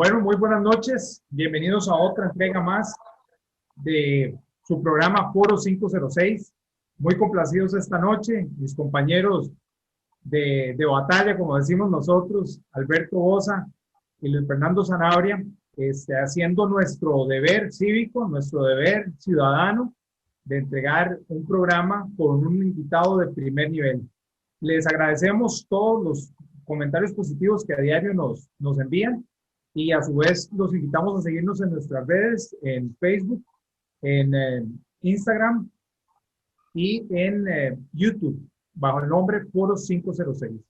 Bueno, muy buenas noches. Bienvenidos a otra entrega más de su programa Foro 506. Muy complacidos esta noche, mis compañeros de batalla, como decimos nosotros, Alberto Boza y Luis Fernando Sanabria, haciendo nuestro deber cívico, nuestro deber ciudadano de entregar un programa con un invitado de primer nivel. Les agradecemos todos los comentarios positivos que a diario nos envían y a su vez los invitamos a seguirnos en nuestras redes, en Facebook, en Instagram y en YouTube, bajo el nombre Foro 506.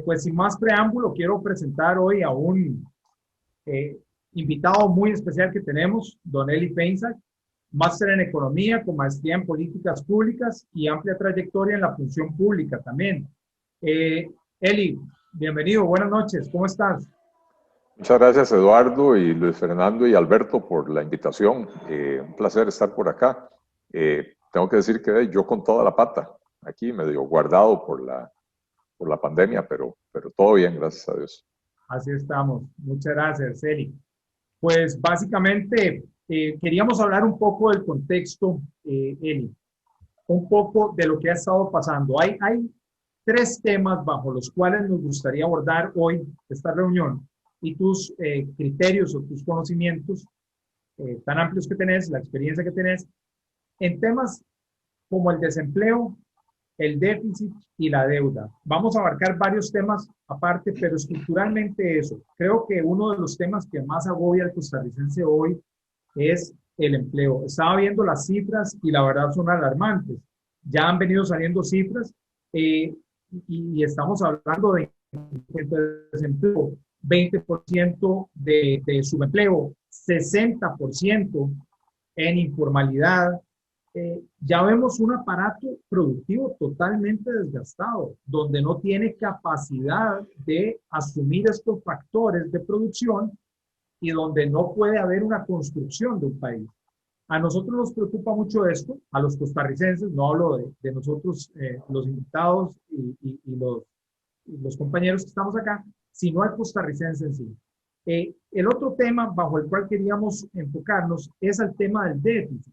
Pues sin más preámbulo, quiero presentar hoy a un invitado muy especial que tenemos, don Eli Feinsack, máster en Economía, con maestría en Políticas Públicas y amplia trayectoria en la función pública también. Eli, bienvenido, buenas noches, ¿cómo estás? Muchas gracias, Eduardo y Luis Fernando y Alberto, por la invitación. Un placer estar por acá. Tengo que decir que yo con toda la pata, aquí medio guardado por la pandemia, pero todo bien, gracias a Dios. Así estamos. Muchas gracias, Eli. Pues básicamente queríamos hablar un poco del contexto, Eli, un poco de lo que ha estado pasando. Hay tres temas bajo los cuales nos gustaría abordar hoy esta reunión y tus criterios o tus conocimientos tan amplios que tenés, la experiencia que tenés, en temas como el desempleo, el déficit y la deuda. Vamos a abarcar varios temas aparte, pero estructuralmente eso. Creo que uno de los temas que más agobia al costarricense hoy es el empleo. Estaba viendo las cifras y la verdad son alarmantes. Ya han venido saliendo cifras y estamos hablando de desempleo, 20% de subempleo, 60% en informalidad. Ya vemos un aparato productivo totalmente desgastado, donde no tiene capacidad de asumir estos factores de producción y donde no puede haber una construcción de un país. A nosotros nos preocupa mucho esto, a los costarricenses, no hablo de nosotros, los invitados y los compañeros que estamos acá, sino al costarricense en sí. El otro tema bajo el cual queríamos enfocarnos es el tema del déficit.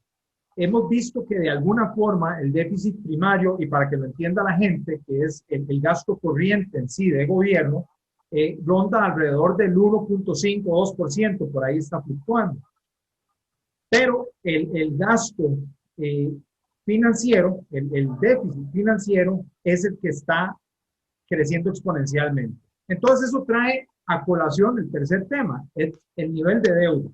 Hemos visto que de alguna forma el déficit primario, y para que lo entienda la gente, que es el gasto corriente en sí de gobierno, ronda alrededor del 1.5-2%, por ahí está fluctuando. Pero el gasto financiero, el déficit financiero, es el que está creciendo exponencialmente. Entonces eso trae a colación el tercer tema, el nivel de deuda.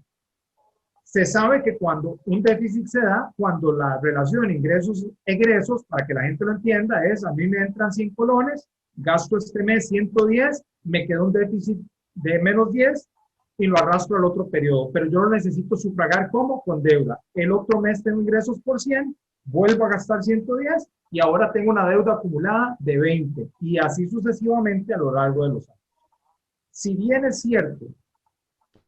Se sabe que cuando un déficit se da, cuando la relación ingresos-egresos, para que la gente lo entienda, es a mí me entran 100 colones, gasto este mes 110, me queda un déficit de menos 10 y lo arrastro al otro periodo. Pero yo lo necesito sufragar ¿cómo? Con deuda. El otro mes tengo ingresos por 100, vuelvo a gastar 110 y ahora tengo una deuda acumulada de 20 y así sucesivamente a lo largo de los años. Si bien es cierto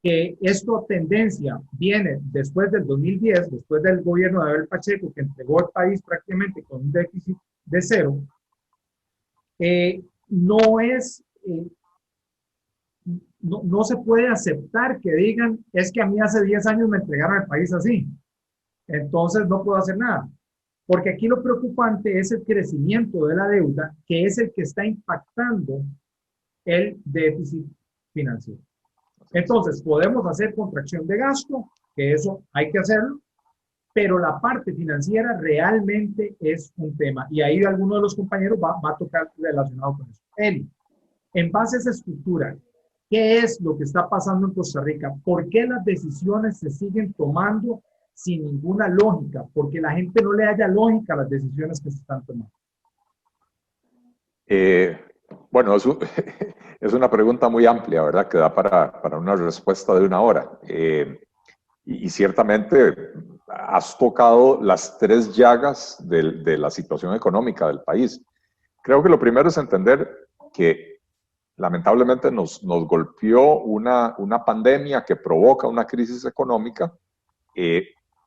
que esta tendencia viene después del 2010, después del gobierno de Abel Pacheco, que entregó el país prácticamente con un déficit de cero, no se puede aceptar que digan, es que a mí hace 10 años me entregaron el país así, entonces no puedo hacer nada. Porque aquí lo preocupante es el crecimiento de la deuda, que es el que está impactando el déficit financiero. Entonces, podemos hacer contracción de gasto, que eso hay que hacerlo, pero la parte financiera realmente es un tema. Y ahí alguno de los compañeros va a tocar relacionado con eso. Eli, en base a esa estructura, ¿qué es lo que está pasando en Costa Rica? ¿Por qué las decisiones se siguen tomando sin ninguna lógica? Porque la gente no le haya lógica a las decisiones que se están tomando. Bueno, es una pregunta muy amplia, ¿verdad? Que da para una respuesta de una hora. Y ciertamente has tocado las tres llagas de la situación económica del país. Creo que lo primero es entender que lamentablemente nos golpeó una pandemia que provoca una crisis económica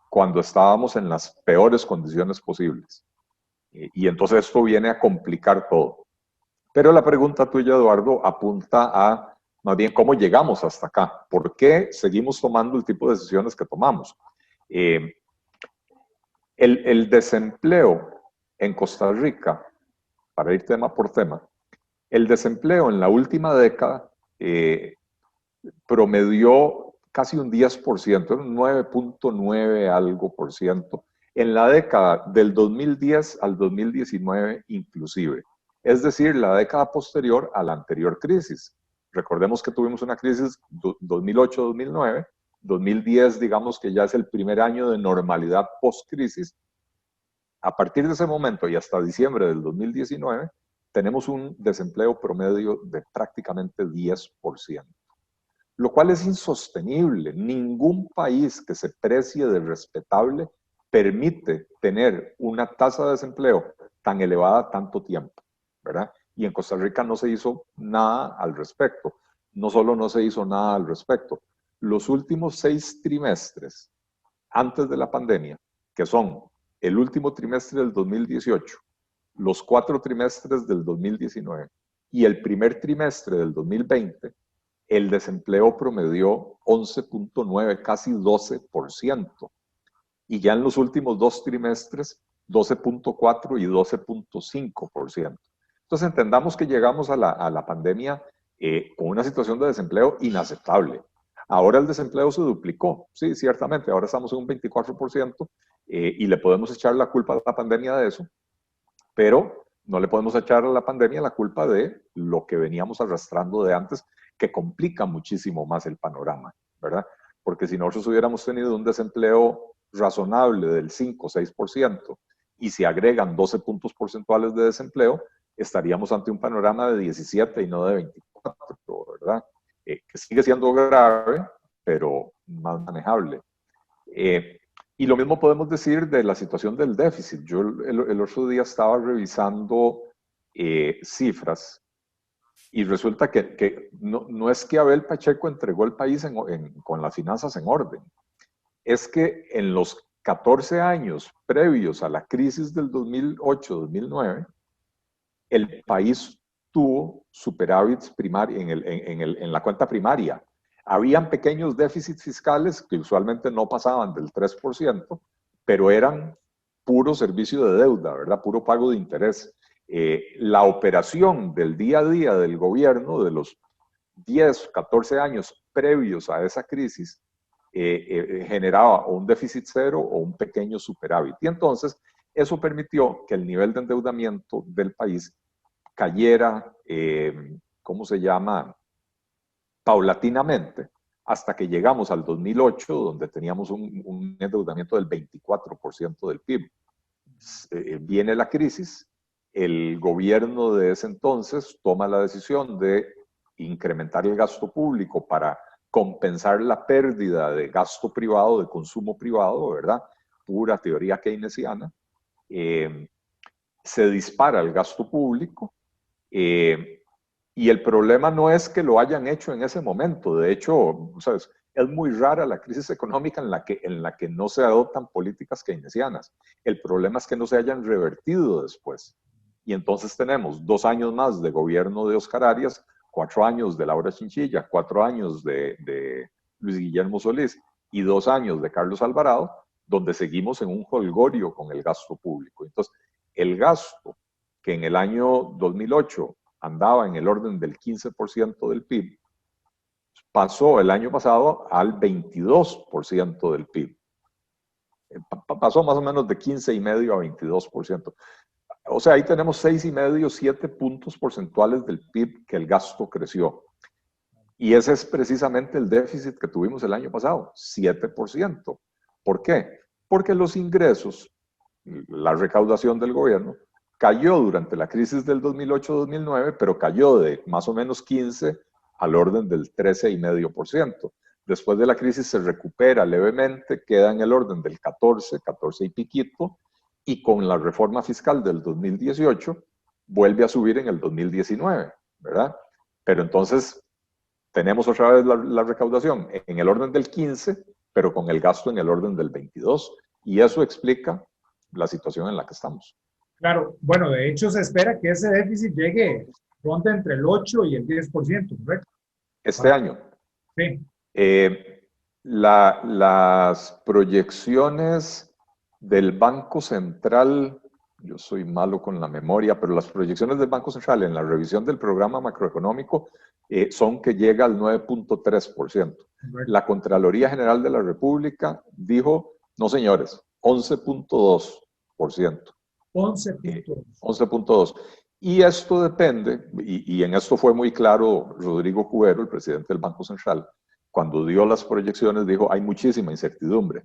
cuando estábamos en las peores condiciones posibles. Y entonces esto viene a complicar todo. Pero la pregunta tuya, Eduardo, apunta a más bien cómo llegamos hasta acá, por qué seguimos tomando el tipo de decisiones que tomamos. El desempleo en Costa Rica, para ir tema por tema, el desempleo en la última década promedió casi un 10%, un 9.9 algo por ciento, en la década del 2010 al 2019 inclusive. Es decir, la década posterior a la anterior crisis. Recordemos que tuvimos una crisis 2008-2009, 2010 digamos que ya es el primer año de normalidad post-crisis. A partir de ese momento y hasta diciembre del 2019, tenemos un desempleo promedio de prácticamente 10%, lo cual es insostenible. Ningún país que se precie de respetable permite tener una tasa de desempleo tan elevada tanto tiempo, ¿verdad? Y en Costa Rica no se hizo nada al respecto. No solo no se hizo nada al respecto, los últimos 6 trimestres antes de la pandemia, que son el último trimestre del 2018, los 4 trimestres del 2019 y el primer trimestre del 2020, el desempleo promedió 11.9, casi 12%. Y ya en los últimos 2 trimestres, 12.4 y 12.5%. Entonces entendamos que llegamos a la pandemia con una situación de desempleo inaceptable. Ahora el desempleo se duplicó, sí, ciertamente, ahora estamos en un 24% y le podemos echar la culpa a la pandemia de eso, pero no le podemos echar a la pandemia la culpa de lo que veníamos arrastrando de antes, que complica muchísimo más el panorama, ¿verdad? Porque si nosotros hubiéramos tenido un desempleo razonable del 5 o 6% y se agregan 12 puntos porcentuales de desempleo, estaríamos ante un panorama de 17 y no de 24, ¿verdad? Que sigue siendo grave, pero más manejable. Y lo mismo podemos decir de la situación del déficit. Yo el otro día estaba revisando cifras y resulta que no es que Abel Pacheco entregó el país con las finanzas en orden. Es que en los 14 años previos a la crisis del 2008-2009, el país tuvo superávits primarios en la cuenta primaria. Habían pequeños déficits fiscales que usualmente no pasaban del 3%, pero eran puro servicio de deuda, ¿verdad? Puro pago de interés. La operación del día a día del gobierno de los 10, 14 años previos a esa crisis generaba un déficit cero o un pequeño superávit. Y entonces eso permitió que el nivel de endeudamiento del país cayera, ¿cómo se llama?, paulatinamente, hasta que llegamos al 2008, donde teníamos un endeudamiento del 24% del PIB. Viene la crisis, el gobierno de ese entonces toma la decisión de incrementar el gasto público para compensar la pérdida de gasto privado, de consumo privado, ¿verdad? Pura teoría keynesiana. Se dispara el gasto público. Y el problema no es que lo hayan hecho en ese momento. De hecho, ¿sabes?, es muy rara la crisis económica en la que no se adoptan políticas keynesianas. El problema es que no se hayan revertido después. Y entonces tenemos 2 años más de gobierno de Oscar Arias, 4 años de Laura Chinchilla, 4 años de Luis Guillermo Solís y 2 años de Carlos Alvarado, donde seguimos en un jolgorio con el gasto público. Entonces, el gasto que en el año 2008 andaba en el orden del 15% del PIB, pasó el año pasado al 22% del PIB. Pasó más o menos de 15,5 a 22%. O sea, ahí tenemos 6,5, 7 puntos porcentuales del PIB que el gasto creció. Y ese es precisamente el déficit que tuvimos el año pasado, 7%. ¿Por qué? Porque los ingresos, la recaudación del gobierno, cayó durante la crisis del 2008-2009, pero cayó de más o menos 15 al orden del 13,5%. Después de la crisis se recupera levemente, queda en el orden del 14 y piquito, y con la reforma fiscal del 2018 vuelve a subir en el 2019, ¿verdad? Pero entonces tenemos otra vez la recaudación en el orden del 15, pero con el gasto en el orden del 22, y eso explica la situación en la que estamos. Claro, bueno, de hecho se espera que ese déficit ronde entre el 8 y el 10%, ¿correcto? este año. Sí. Las proyecciones del Banco Central, yo soy malo con la memoria, pero las proyecciones del Banco Central en la revisión del programa macroeconómico son que llega al 9.3%. La Contraloría General de la República dijo, no señores, 11.2%. 11.2. 11.2. Y esto depende, y en esto fue muy claro Rodrigo Cubero, el presidente del Banco Central, cuando dio las proyecciones dijo, hay muchísima incertidumbre.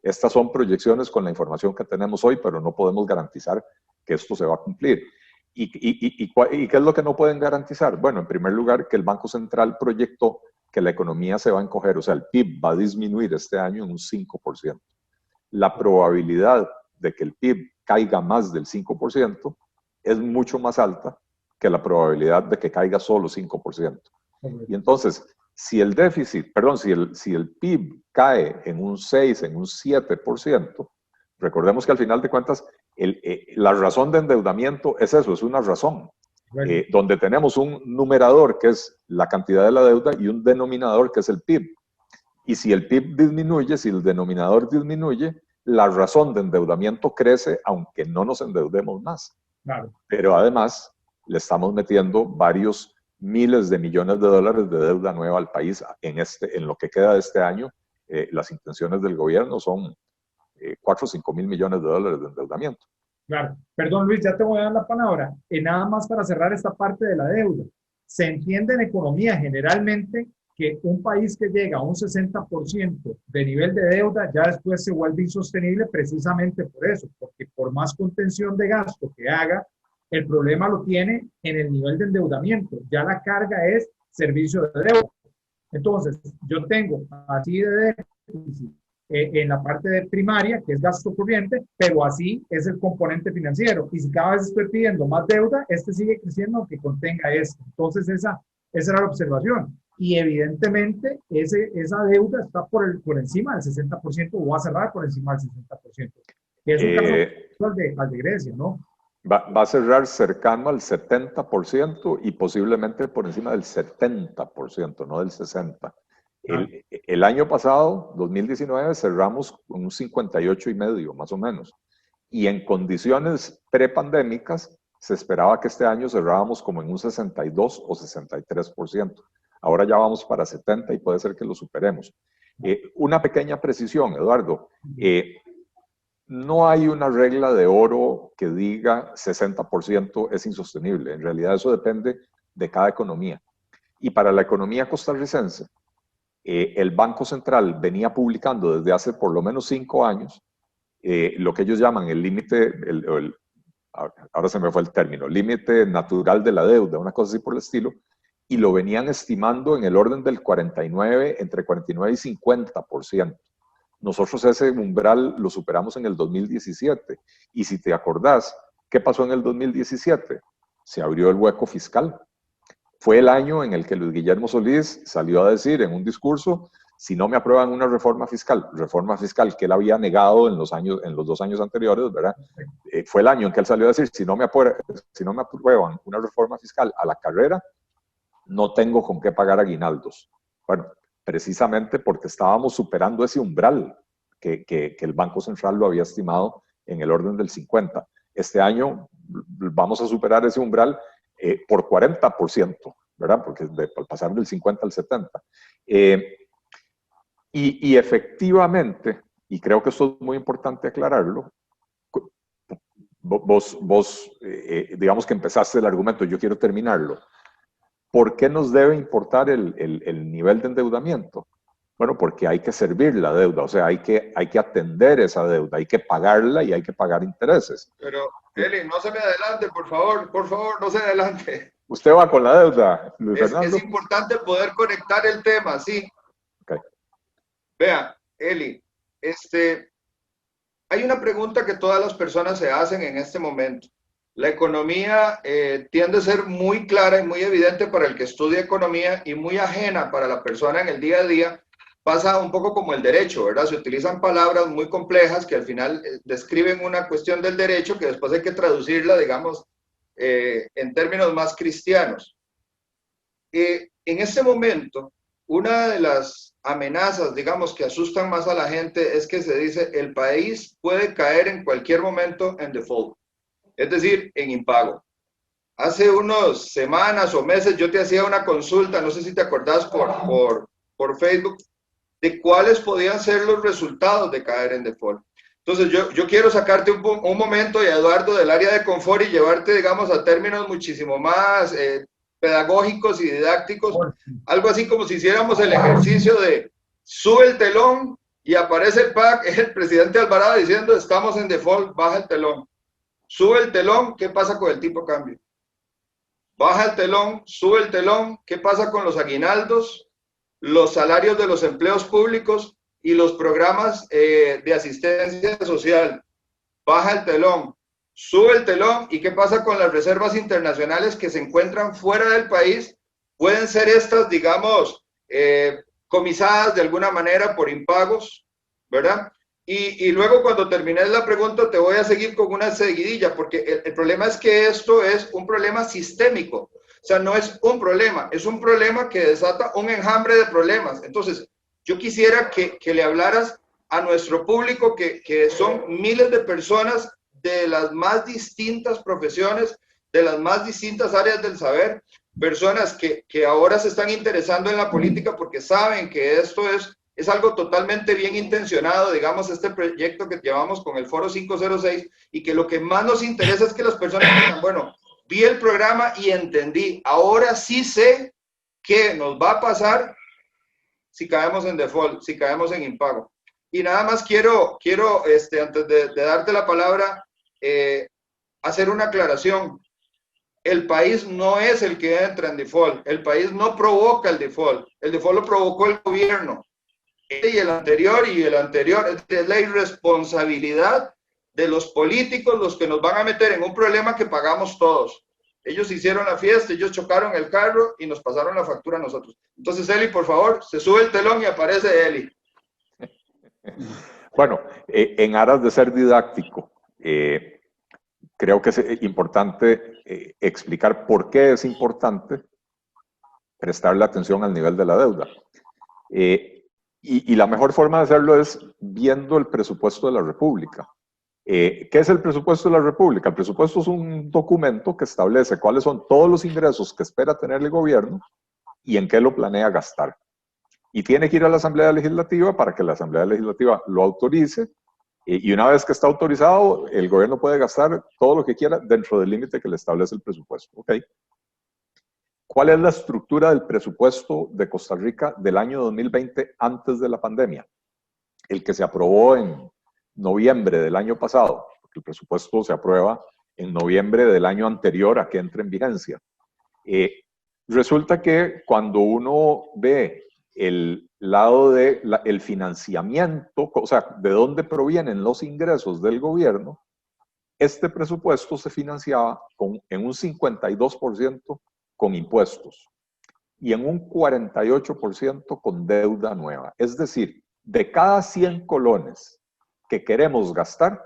Estas son proyecciones con la información que tenemos hoy, pero no podemos garantizar que esto se va a cumplir. ¿Y qué es lo que no pueden garantizar? Bueno, en primer lugar, que el Banco Central proyectó que la economía se va a encoger, o sea, el PIB va a disminuir este año en un 5%. La probabilidad de que el PIB caiga más del 5% es mucho más alta que la probabilidad de que caiga solo 5%. Y entonces, si el déficit, perdón, si el PIB cae en un 6, en un 7%, recordemos que al final de cuentas, la razón de endeudamiento es eso, es una razón, donde tenemos un numerador que es la cantidad de la deuda y un denominador que es el PIB. Y si el PIB disminuye, si el denominador disminuye, la razón de endeudamiento crece, aunque no nos endeudemos más. Claro. Pero además, le estamos metiendo varios miles de millones de dólares de deuda nueva al país en lo que queda de este año. Las intenciones del gobierno son 4 o 5 mil millones de dólares de endeudamiento. Claro. Perdón, Luis, ya te voy a dar la palabra. Nada más para cerrar esta parte de la deuda. Se entiende en economía generalmente que un país que llega a un 60% de nivel de deuda ya después se vuelve insostenible precisamente por eso, porque por más contención de gasto que haga, el problema lo tiene en el nivel de endeudamiento. Ya la carga es servicio de deuda. Entonces, yo tengo así de déficit en la parte de primaria, que es gasto corriente, pero así es el componente financiero. Y si cada vez estoy pidiendo más deuda, este sigue creciendo aunque contenga esto. Entonces, esa era la observación. Y evidentemente, esa deuda está por encima del 60% o va a cerrar por encima del 60%. Que es un caso al de Grecia, ¿no? Va a cerrar cercano al 70% y posiblemente por encima del 70%, no del 60%. El año pasado, 2019, cerramos con un 58,5%, más o menos. Y en condiciones prepandémicas, se esperaba que este año cerrábamos como en un 62 o 63%. Ahora ya vamos para 70% y puede ser que lo superemos. Una pequeña precisión, Eduardo. No hay una regla de oro que diga 60% es insostenible. En realidad eso depende de cada economía. Y para la economía costarricense, el Banco Central venía publicando desde hace por lo menos 5 años lo que ellos llaman el límite, ahora se me fue el término, límite natural de la deuda, una cosa así por el estilo, y lo venían estimando en el orden del 49, entre 49 y 50%. Nosotros ese umbral lo superamos en el 2017. Y si te acordás, ¿qué pasó en el 2017? Se abrió el hueco fiscal. Fue el año en el que Luis Guillermo Solís salió a decir en un discurso, si no me aprueban una reforma fiscal que él había negado en los 2 años anteriores, ¿verdad? Fue el año en que él salió a decir, si no me aprueban una reforma fiscal a la carrera, no tengo con qué pagar aguinaldos. Bueno, precisamente porque estábamos superando ese umbral que el Banco Central lo había estimado en el orden del 50%. Este año vamos a superar ese umbral por 40%, ¿verdad? Porque al pasar del 50 al 70. Y efectivamente, y creo que esto es muy importante aclararlo, vos digamos que empezaste el argumento, yo quiero terminarlo. ¿Por qué nos debe importar el nivel de endeudamiento? Bueno, porque hay que servir la deuda, o sea, hay que atender esa deuda, hay que pagarla y hay que pagar intereses. Pero, Eli, no se me adelante, por favor, no se adelante. ¿Usted va con la deuda, Luis Fernando? Es importante poder conectar el tema, sí. Okay. Vea, Eli, hay una pregunta que todas las personas se hacen en este momento. La economía tiende a ser muy clara y muy evidente para el que estudia economía y muy ajena para la persona en el día a día. Pasa un poco como el derecho, ¿verdad? Se utilizan palabras muy complejas que al final describen una cuestión del derecho que después hay que traducirla, digamos, en términos más cristianos. En en este momento, una de las amenazas, digamos, que asustan más a la gente es que se dice el país puede caer en cualquier momento en default, es decir, en impago. Hace unas semanas o meses yo te hacía una consulta, no sé si te acordás por Facebook, de cuáles podían ser los resultados de caer en default. Entonces yo quiero sacarte un momento, y Eduardo, del área de confort y llevarte, digamos, a términos muchísimo más pedagógicos y didácticos, algo así como si hiciéramos el ejercicio de sube el telón y aparece el PAC, el presidente Alvarado diciendo estamos en default, baja el telón. Sube el telón, ¿qué pasa con el tipo de cambio? Baja el telón, sube el telón, ¿qué pasa con los aguinaldos, los salarios de los empleos públicos y los programas de asistencia social? Baja el telón, sube el telón, ¿y qué pasa con las reservas internacionales que se encuentran fuera del país? Pueden ser estas, digamos, comisadas de alguna manera por impagos, ¿verdad? Y luego cuando termines la pregunta te voy a seguir con una seguidilla, porque el problema es que esto es un problema sistémico. O sea, no es un problema, es un problema que desata un enjambre de problemas. Entonces, yo quisiera que le hablaras a nuestro público, que son miles de personas de las más distintas profesiones, de las más distintas áreas del saber, personas que ahora se están interesando en la política porque saben que esto es algo totalmente bien intencionado, digamos, este proyecto que llevamos con el Foro 506, y que lo que más nos interesa es que las personas digan, bueno, vi el programa y entendí, ahora sí sé qué nos va a pasar si caemos en default, si caemos en impago. Y nada más quiero antes de darte la palabra, hacer una aclaración. El país no es el que entra en default, el país no provoca el default lo provocó el gobierno. Y el anterior, es la irresponsabilidad de los políticos los que nos van a meter en un problema que pagamos todos. Ellos hicieron la fiesta, ellos chocaron el carro y nos pasaron la factura a nosotros. Entonces, Eli, por favor, se sube el telón y aparece Eli. Bueno, en aras de ser didáctico, creo que es importante explicar por qué es importante prestarle atención al nivel de la deuda. Y la mejor forma de hacerlo es viendo el presupuesto de la República. ¿Qué es el presupuesto de la República? El presupuesto es un documento que establece cuáles son todos los ingresos que espera tener el gobierno y en qué lo planea gastar. Y tiene que ir a la Asamblea Legislativa para que la Asamblea Legislativa lo autorice, y una vez que está autorizado, el gobierno puede gastar todo lo que quiera dentro del límite que le establece el presupuesto. ¿Okay? ¿Cuál es la estructura del presupuesto de Costa Rica del año 2020 antes de la pandemia? El que se aprobó en noviembre del año pasado, porque el presupuesto se aprueba en noviembre del año anterior a que entre en vigencia. Resulta que cuando uno ve el lado del financiamiento, o sea, de dónde provienen los ingresos del gobierno, este presupuesto se financiaba en un 52% con impuestos y en un 48% con deuda nueva. Es decir, de cada 100 colones que queremos gastar,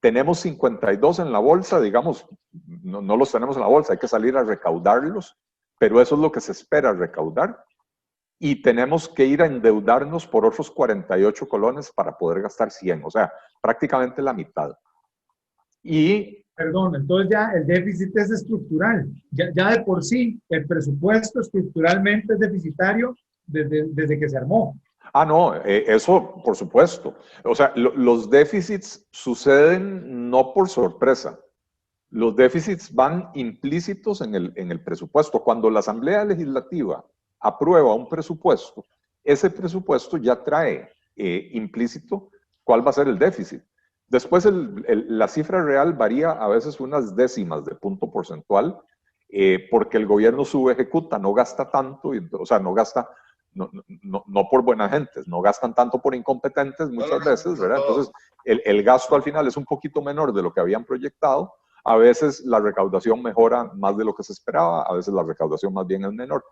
tenemos 52 en la bolsa, digamos, no los tenemos en la bolsa, hay que salir a recaudarlos, pero eso es lo que se espera recaudar, y tenemos que ir a endeudarnos por otros 48 colones para poder gastar 100, o sea, prácticamente la mitad. Y perdón, entonces ya el déficit es estructural. Ya de por sí el presupuesto estructuralmente es deficitario desde que se armó. Ah, no, eso por supuesto. O sea, los déficits suceden no por sorpresa. Los déficits van implícitos en el presupuesto. Cuando la Asamblea Legislativa aprueba un presupuesto, ese presupuesto ya trae implícito cuál va a ser el déficit. Después la cifra real varía a veces unas décimas de punto porcentual, porque el gobierno subejecuta, no gasta tanto, o sea, no gasta, no por buena gente, no gastan tanto por incompetentes muchas veces, ¿verdad? Entonces, el gasto al final es un poquito menor de lo que habían proyectado. A veces la recaudación mejora más de lo que se esperaba, a veces la recaudación más bien es menor.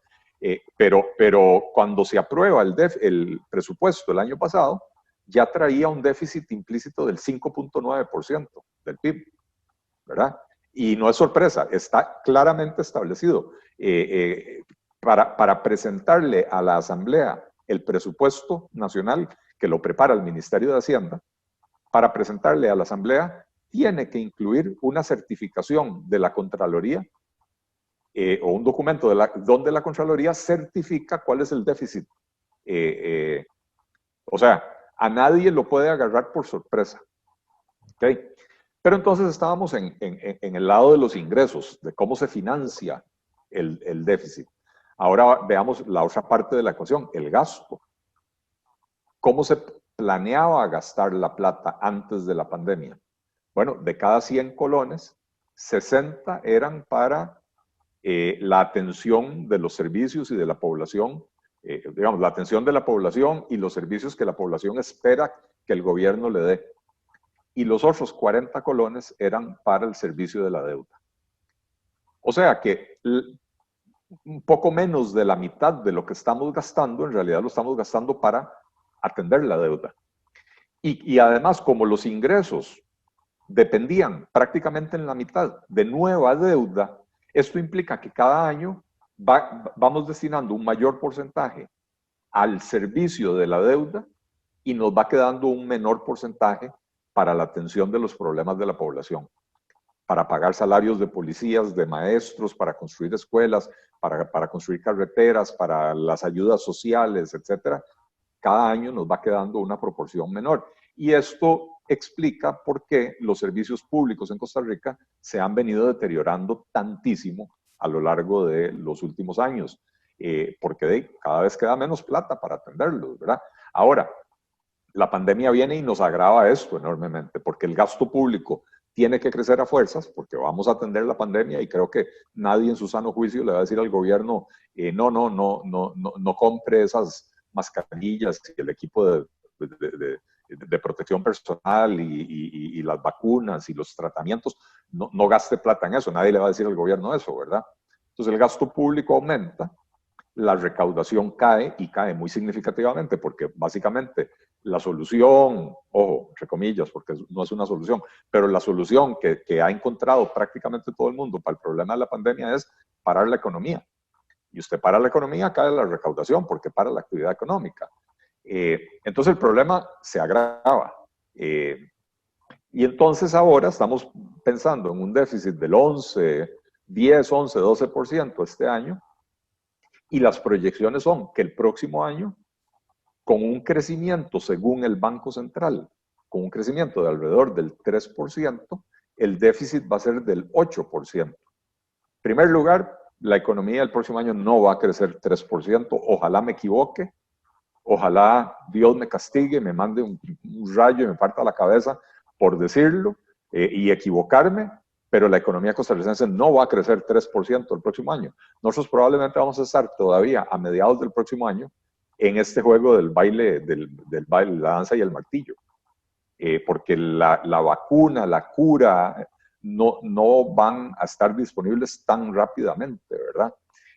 Pero cuando se aprueba el presupuesto el año pasado, ya traía un déficit implícito del 5.9% del PIB, ¿verdad? Y no es sorpresa, está claramente establecido. para presentarle a la Asamblea el presupuesto nacional, que lo prepara el Ministerio de Hacienda, para presentarle a la Asamblea, tiene que incluir una certificación de la Contraloría o un documento donde la Contraloría certifica cuál es el déficit. O sea, a nadie lo puede agarrar por sorpresa. ¿Okay? Pero entonces estábamos en el lado de los ingresos, de cómo se financia el déficit. Ahora veamos la otra parte de la ecuación, el gasto. ¿Cómo se planeaba gastar la plata antes de la pandemia? Bueno, de cada 100 colones, 60 eran para la atención de los servicios y de la población, digamos, la atención de la población y los servicios que la población espera que el gobierno le dé. Y los otros 40 colones eran para el servicio de la deuda. O sea que un poco menos de la mitad de lo que estamos gastando, en realidad lo estamos gastando para atender la deuda. Y además, como los ingresos dependían prácticamente en la mitad de nueva deuda, esto implica que cada año vamos destinando un mayor porcentaje al servicio de la deuda y nos va quedando un menor porcentaje para la atención de los problemas de la población, para pagar salarios de policías, de maestros, para construir escuelas, para construir carreteras, para las ayudas sociales, etcétera. Cada año nos va quedando una proporción menor. Y esto explica por qué los servicios públicos en Costa Rica se han venido deteriorando tantísimo a lo largo de los últimos años, porque cada vez queda menos plata para atenderlos, ¿verdad? Ahora, la pandemia viene y nos agrava esto enormemente, porque el gasto público tiene que crecer a fuerzas, porque vamos a atender la pandemia y creo que nadie en su sano juicio le va a decir al gobierno, no compre esas mascarillas y el equipo de protección personal y las vacunas y los tratamientos, no gaste plata en eso, nadie le va a decir al gobierno eso, ¿verdad? Entonces el gasto público aumenta, la recaudación cae y cae muy significativamente, porque básicamente la solución, ojo, entre comillas, porque no es una solución, pero la solución que ha encontrado prácticamente todo el mundo para el problema de la pandemia es parar la economía. Y usted para la economía, cae la recaudación, porque para la actividad económica. Entonces el problema se agrava. Y entonces ahora estamos pensando en un déficit del 10, 11, 12% este año, y las proyecciones son que el próximo año, con un crecimiento según el Banco Central, con un crecimiento de alrededor del 3%, el déficit va a ser del 8%. En primer lugar, la economía el próximo año no va a crecer 3%, ojalá me equivoque, ojalá Dios me castigue, me mande un rayo y me parta la cabeza por decirlo y equivocarme, pero la economía costarricense no va a crecer 3% el próximo año. Nosotros probablemente vamos a estar todavía a mediados del próximo año en este juego del baile, la danza y el martillo, porque la vacuna, la cura, no van a estar disponibles tan rápidamente, ¿verdad?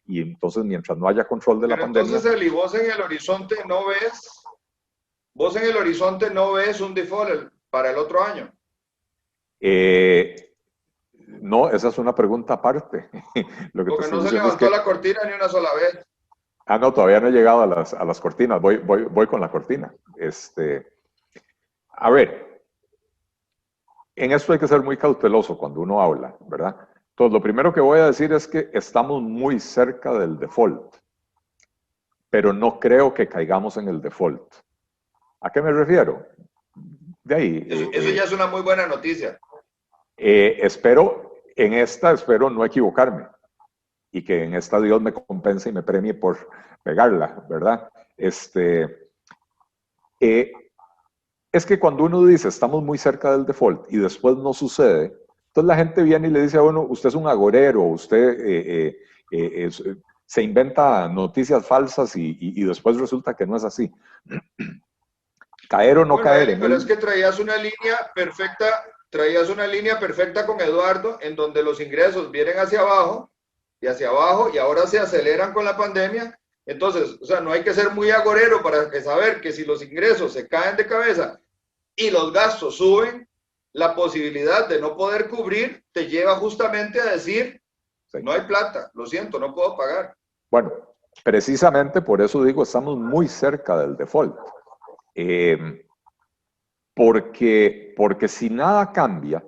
Y entonces, mientras no haya control de la pandemia... Entonces, Eli, vos en el horizonte no ves un default para el otro año. No, esa es una pregunta aparte. Lo que porque no se levantó la cortina ni una sola vez. No, todavía no he llegado a las cortinas. Voy con la cortina. A ver, en esto hay que ser muy cauteloso cuando uno habla, ¿verdad? Entonces, lo primero que voy a decir es que estamos muy cerca del default, pero no creo que caigamos en el default. ¿A qué me refiero? De ahí. Eso ya es una muy buena noticia. Espero no equivocarme y que en esta Dios me compense y me premie por pegarla, ¿verdad? Es que cuando uno dice estamos muy cerca del default y después no sucede, entonces la gente viene y le dice, bueno, usted es un agorero, usted se inventa noticias falsas y después resulta que no es así. Caer o no caer. Pero es que traías una línea perfecta con Eduardo, en donde los ingresos vienen hacia abajo, y ahora se aceleran con la pandemia. Entonces, o sea, no hay que ser muy agorero para saber que si los ingresos se caen de cabeza y los gastos suben, la posibilidad de no poder cubrir te lleva justamente a decir, sí, no hay plata, lo siento, no puedo pagar. Bueno, precisamente por eso digo, estamos muy cerca del default. Porque si nada cambia,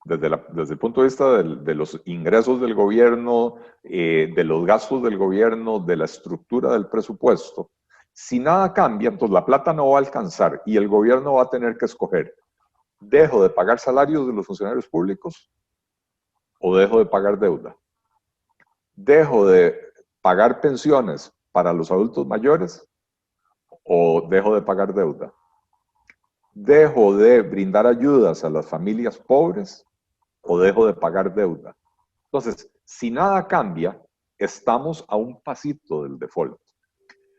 desde el punto de vista de los ingresos del gobierno, de los gastos del gobierno, de la estructura del presupuesto, si nada cambia, entonces la plata no va a alcanzar y el gobierno va a tener que escoger: ¿dejo de pagar salarios de los funcionarios públicos o dejo de pagar deuda? ¿Dejo de pagar pensiones para los adultos mayores o dejo de pagar deuda? ¿Dejo de brindar ayudas a las familias pobres o dejo de pagar deuda? Entonces, si nada cambia, estamos a un pasito del default.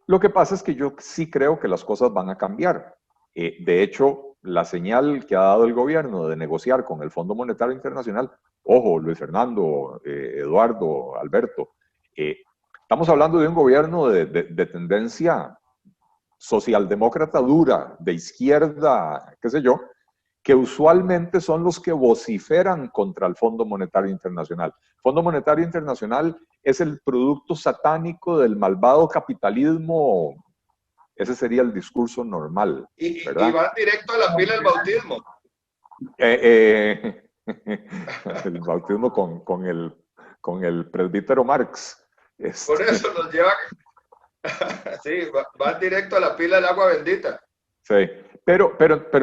Lo que pasa es que yo sí creo que las cosas van a cambiar. De hecho, la señal que ha dado el gobierno de negociar con el Fondo Monetario Internacional, ojo, Luis Fernando, Eduardo, Alberto, estamos hablando de un gobierno de tendencia socialdemócrata dura, de izquierda, qué sé yo, que usualmente son los que vociferan contra el Fondo Monetario Internacional. El Fondo Monetario Internacional es el producto satánico del malvado capitalismo. Ese sería el discurso normal, ¿verdad? Y va directo a la pila del bautismo. El bautismo con el presbítero Marx. Por eso nos lleva... Sí, va directo a la pila del agua bendita. Sí, pero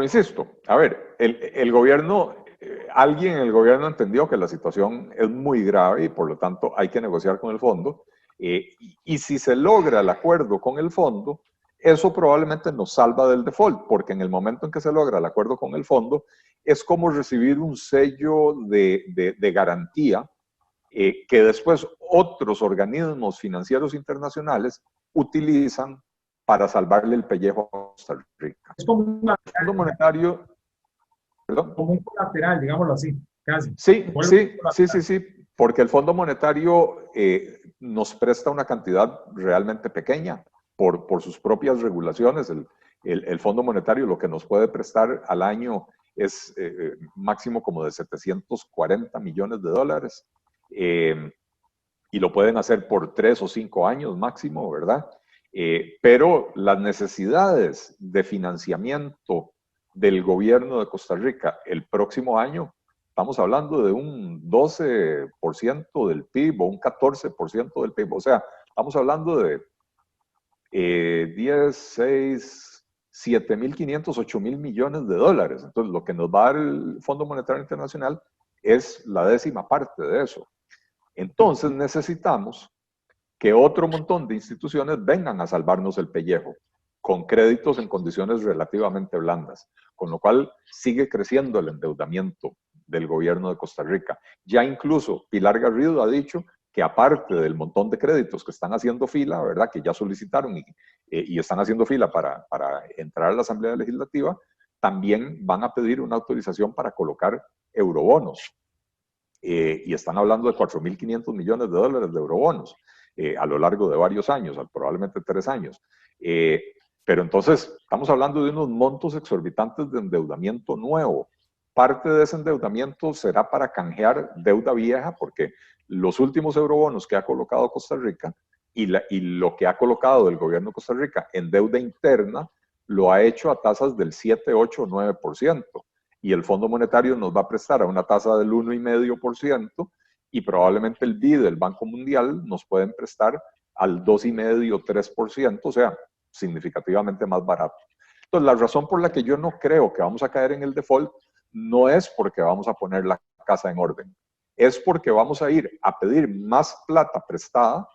insisto, a ver, el gobierno, alguien en el gobierno entendió que la situación es muy grave y por lo tanto hay que negociar con el fondo. Y si se logra el acuerdo con el fondo, eso probablemente nos salva del default, porque en el momento en que se logra el acuerdo con el fondo, es como recibir un sello de garantía que después otros organismos financieros internacionales utilizan para salvarle el pellejo a Costa Rica. Es como un Fondo Monetario, perdón. como un colateral, digámoslo así, casi. Sí, porque el Fondo Monetario nos presta una cantidad realmente pequeña por sus propias regulaciones. El Fondo Monetario lo que nos puede prestar al año es máximo como de 740 millones de dólares. Y lo pueden hacer por 3 o 5 años máximo, ¿verdad? Pero las necesidades de financiamiento del gobierno de Costa Rica el próximo año, estamos hablando de un 12% del PIB o un 14% del PIB. O sea, estamos hablando de 10, 6, 7.500, 8.000 millones de dólares. Entonces, lo que nos va a dar el Fondo Monetario Internacional es la 10ª parte de eso. Entonces, necesitamos que otro montón de instituciones vengan a salvarnos el pellejo con créditos en condiciones relativamente blandas, con lo cual sigue creciendo el endeudamiento del gobierno de Costa Rica. Ya incluso Pilar Garrido ha dicho que aparte del montón de créditos que están haciendo fila, ¿verdad?, que ya solicitaron y están haciendo fila para entrar a la Asamblea Legislativa, también van a pedir una autorización para colocar eurobonos. Y están hablando de 4.500 millones de dólares de eurobonos a lo largo de varios años, probablemente 3 años. Pero entonces estamos hablando de unos montos exorbitantes de endeudamiento nuevo. Parte de ese endeudamiento será para canjear deuda vieja, porque los últimos eurobonos que ha colocado Costa Rica y lo que ha colocado el gobierno de Costa Rica en deuda interna lo ha hecho a tasas del 7, 8 o 9%. Y el Fondo Monetario nos va a prestar a una tasa del 1,5% y probablemente el BID, el Banco Mundial, nos pueden prestar al 2,5, 3%, o sea, significativamente más barato. Entonces, la razón por la que yo no creo que vamos a caer en el default no es porque vamos a poner la casa en orden, es porque vamos a ir a pedir más plata prestada,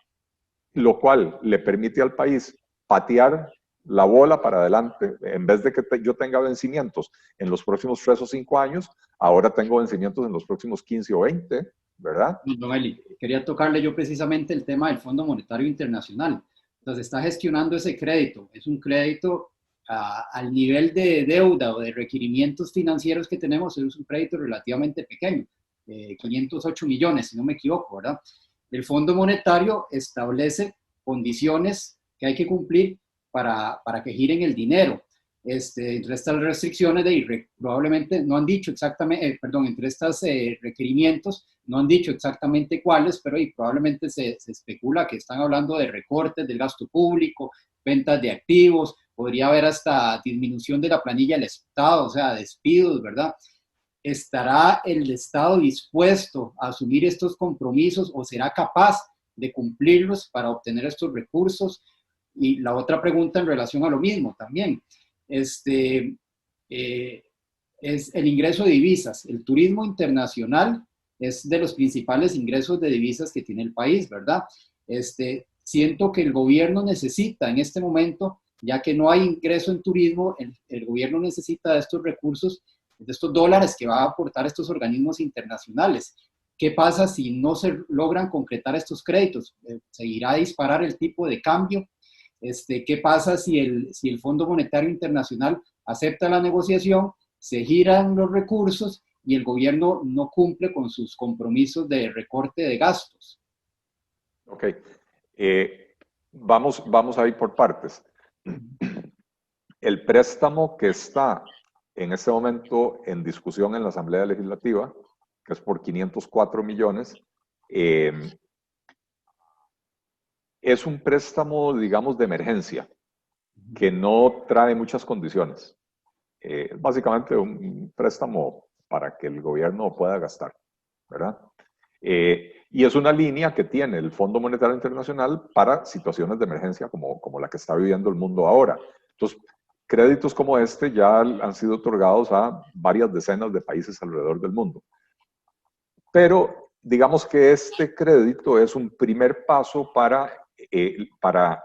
lo cual le permite al país patear la bola para adelante. En vez de que yo tenga vencimientos en los próximos 3 o 5 años, ahora tengo vencimientos en los próximos 15 o 20, ¿verdad? Don Eli, quería tocarle yo precisamente el tema del Fondo Monetario Internacional. Entonces, está gestionando ese crédito. Es un crédito al nivel de deuda o de requerimientos financieros que tenemos, es un crédito relativamente pequeño, 508 millones, si no me equivoco, ¿verdad? El Fondo Monetario establece condiciones que hay que cumplir para que giren el dinero. Entre estas restricciones, probablemente no han dicho exactamente, entre estos requerimientos, No han dicho exactamente cuáles, pero probablemente se especula que están hablando de recortes del gasto público, ventas de activos, podría haber hasta disminución de la planilla del Estado, o sea, despidos, ¿verdad? ¿Estará el Estado dispuesto a asumir estos compromisos o será capaz de cumplirlos para obtener estos recursos? Y la otra pregunta en relación a lo mismo también, es el ingreso de divisas. El turismo internacional es de los principales ingresos de divisas que tiene el país, ¿verdad? Siento que el gobierno necesita en este momento, ya que no hay ingreso en turismo, el gobierno necesita de estos recursos, de estos dólares que va a aportar estos organismos internacionales. ¿Qué pasa si no se logran concretar estos créditos? ¿Seguirá a disparar el tipo de cambio? ¿Qué pasa si el Fondo Monetario Internacional acepta la negociación, se giran los recursos y el gobierno no cumple con sus compromisos de recorte de gastos? Ok. Vamos a ir por partes. El préstamo que está en este momento en discusión en la Asamblea Legislativa, que es por 504 millones, es un préstamo, digamos, de emergencia, que no trae muchas condiciones. Es básicamente un préstamo para que el gobierno pueda gastar, ¿verdad? Y es una línea que tiene el Fondo Monetario Internacional para situaciones de emergencia como la que está viviendo el mundo ahora. Entonces, créditos como este ya han sido otorgados a varias decenas de países alrededor del mundo. Pero digamos que este crédito es un primer paso para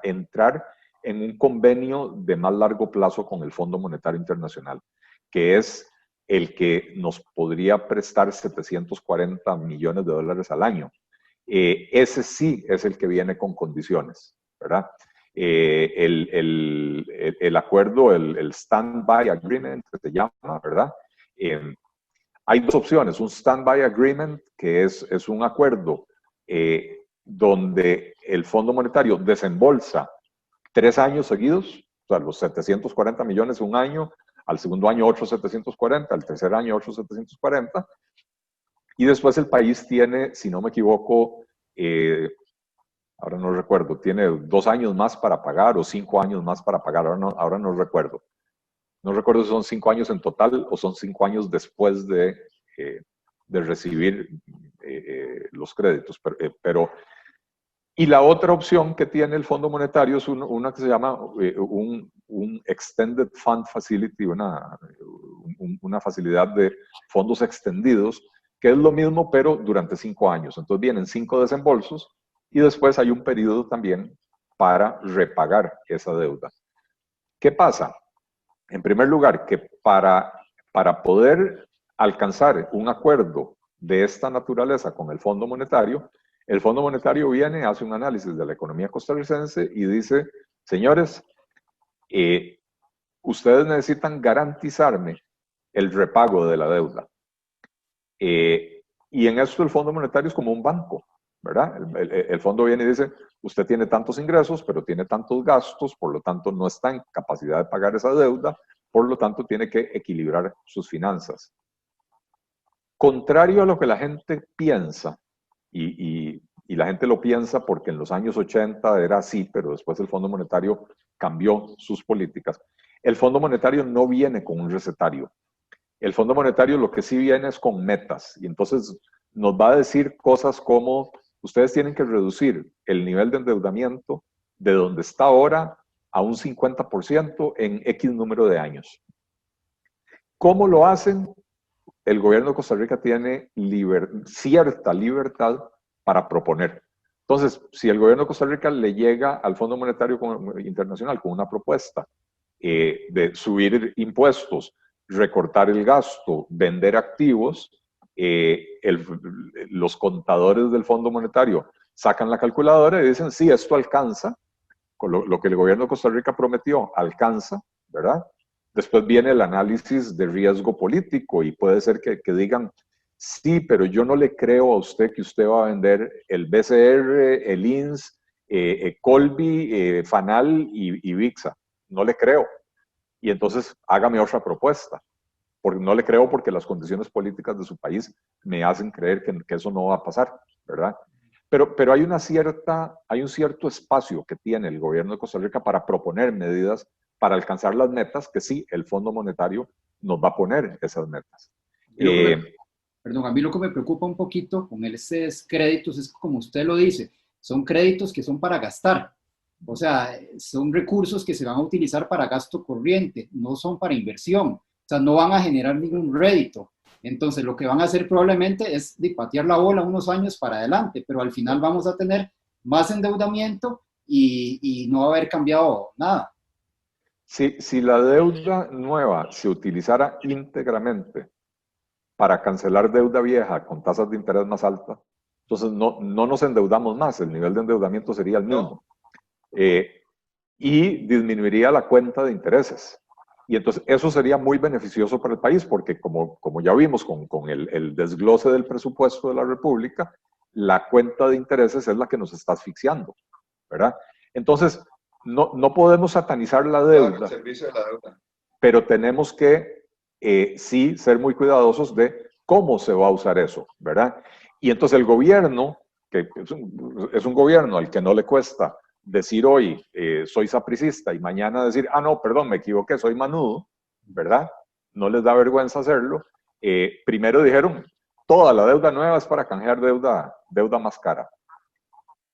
entrar en un convenio de más largo plazo con el Fondo Monetario Internacional, que es el que nos podría prestar 740 millones de dólares al año. Ese sí es el que viene con condiciones, ¿verdad? El acuerdo, el Standby Agreement, que se llama, ¿verdad? Hay dos opciones, un Standby Agreement, que es un acuerdo donde el Fondo Monetario desembolsa 3 años seguidos, o sea, los 740 millones un año, al segundo año otros 740, al tercer año otros 740, y después el país tiene, si no me equivoco, ahora no recuerdo, tiene 2 años más para pagar o 5 años más para pagar, ahora no recuerdo. No recuerdo si son 5 años en total o son 5 años después de recibir los créditos. Y la otra opción que tiene el Fondo Monetario es una que se llama un Extended Fund Facility, una facilidad de fondos extendidos, que es lo mismo, pero durante 5 años. Entonces vienen 5 desembolsos y después hay un periodo también para repagar esa deuda. ¿Qué pasa? En primer lugar, que para poder alcanzar un acuerdo de esta naturaleza con el Fondo Monetario, el Fondo Monetario viene, hace un análisis de la economía costarricense y dice, señores, ustedes necesitan garantizarme el repago de la deuda. Y en esto el Fondo Monetario es como un banco, ¿verdad? El fondo viene y dice, usted tiene tantos ingresos, pero tiene tantos gastos, por lo tanto no está en capacidad de pagar esa deuda, por lo tanto tiene que equilibrar sus finanzas. Contrario a lo que la gente piensa, y la gente lo piensa porque en los años 80 era así, pero después el Fondo Monetario cambió sus políticas. El Fondo Monetario no viene con un recetario. El Fondo Monetario lo que sí viene es con metas, y entonces nos va a decir cosas como ustedes tienen que reducir el nivel de endeudamiento de donde está ahora a un 50% en X número de años. ¿Cómo lo hacen? El gobierno de Costa Rica tiene cierta libertad para proponer. Entonces, si el gobierno de Costa Rica le llega al Fondo Monetario Internacional con una propuesta de subir impuestos, recortar el gasto, vender activos, los contadores del Fondo Monetario sacan la calculadora y dicen, sí, esto alcanza, con lo que el gobierno de Costa Rica prometió, alcanza, ¿verdad? Después viene el análisis de riesgo político y puede ser que digan, sí, pero yo no le creo a usted que usted va a vender el BCR, el INS, Colby, FANAL y VIXA. No le creo. Y entonces hágame otra propuesta. porque no le creo porque las condiciones políticas de su país me hacen creer que eso no va a pasar, ¿verdad? Pero hay un cierto espacio que tiene el gobierno de Costa Rica para proponer medidas para alcanzar las metas que sí, el Fondo Monetario nos va a poner esas metas. Perdón, a mí lo que me preocupa un poquito con esos créditos es como usted lo dice, son créditos que son para gastar. O sea, son recursos que se van a utilizar para gasto corriente, no son para inversión. O sea, no van a generar ningún rédito. Entonces, lo que van a hacer probablemente es patear la bola unos años para adelante, pero al final vamos a tener más endeudamiento y no va a haber cambiado nada. Si la deuda nueva se utilizara íntegramente para cancelar deuda vieja con tasas de interés más altas, entonces no nos endeudamos más, el nivel de endeudamiento sería el mismo. Y disminuiría la cuenta de intereses. Y entonces eso sería muy beneficioso para el país, porque como ya vimos con el desglose del presupuesto de la República, la cuenta de intereses es la que nos está asfixiando, ¿verdad? Entonces, no podemos satanizar la deuda, Claro, el servicio de la deuda, pero tenemos que sí ser muy cuidadosos de cómo se va a usar eso, ¿verdad? Y entonces el gobierno, que es un gobierno al que no le cuesta decir hoy soy sapricista y mañana decir, no, perdón, me equivoqué, soy manudo, ¿verdad? No les da vergüenza hacerlo. Primero dijeron, toda la deuda nueva es para canjear deuda más cara.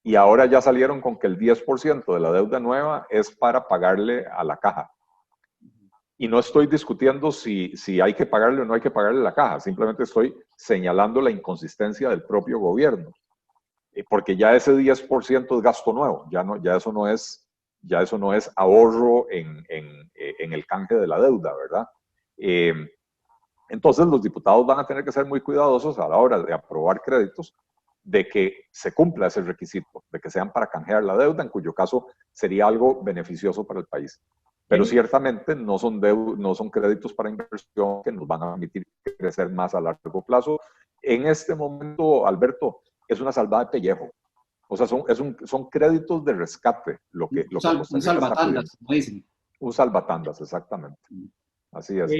Y ahora ya salieron con que el 10% de la deuda nueva es para pagarle a la caja. Y no estoy discutiendo si hay que pagarle o no hay que pagarle a la caja, simplemente estoy señalando la inconsistencia del propio gobierno. Porque ya ese 10% es gasto nuevo, ya eso no es ahorro en el canje de la deuda, ¿verdad? Entonces los diputados van a tener que ser muy cuidadosos a la hora de aprobar créditos de que se cumpla ese requisito, de que sean para canjear la deuda, en cuyo caso sería algo beneficioso para el país. Pero ciertamente no son créditos para inversión que nos van a permitir crecer más a largo plazo. En este momento, Alberto, es una salvada de pellejo. O sea, son créditos de rescate lo que un salvatandas, como dicen. Un salvatandas, exactamente. Así es.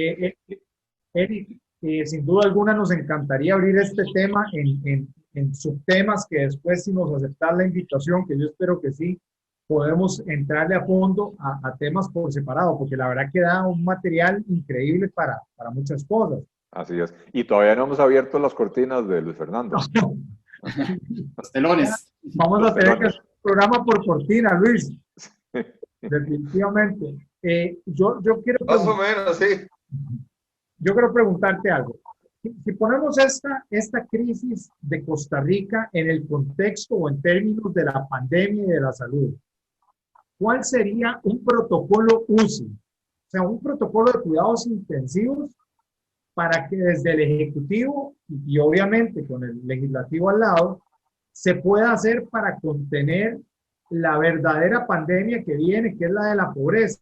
Eric, sin duda alguna nos encantaría abrir este tema en subtemas que después, si nos aceptas la invitación, que yo espero que sí, podemos entrarle a fondo a temas por separado, porque la verdad que da un material increíble para muchas cosas. Así es. Y todavía no hemos abierto las cortinas de Luis Fernando. Los telones. Vamos a tener que hacer un programa por cortina, Luis. Definitivamente. Yo quiero más o menos, sí. Yo quiero preguntarte algo. Si ponemos esta crisis de Costa Rica en el contexto o en términos de la pandemia y de la salud, ¿cuál sería un protocolo UCI? O sea, un protocolo de cuidados intensivos para que desde el Ejecutivo y obviamente con el Legislativo al lado, se pueda hacer para contener la verdadera pandemia que viene, que es la de la pobreza.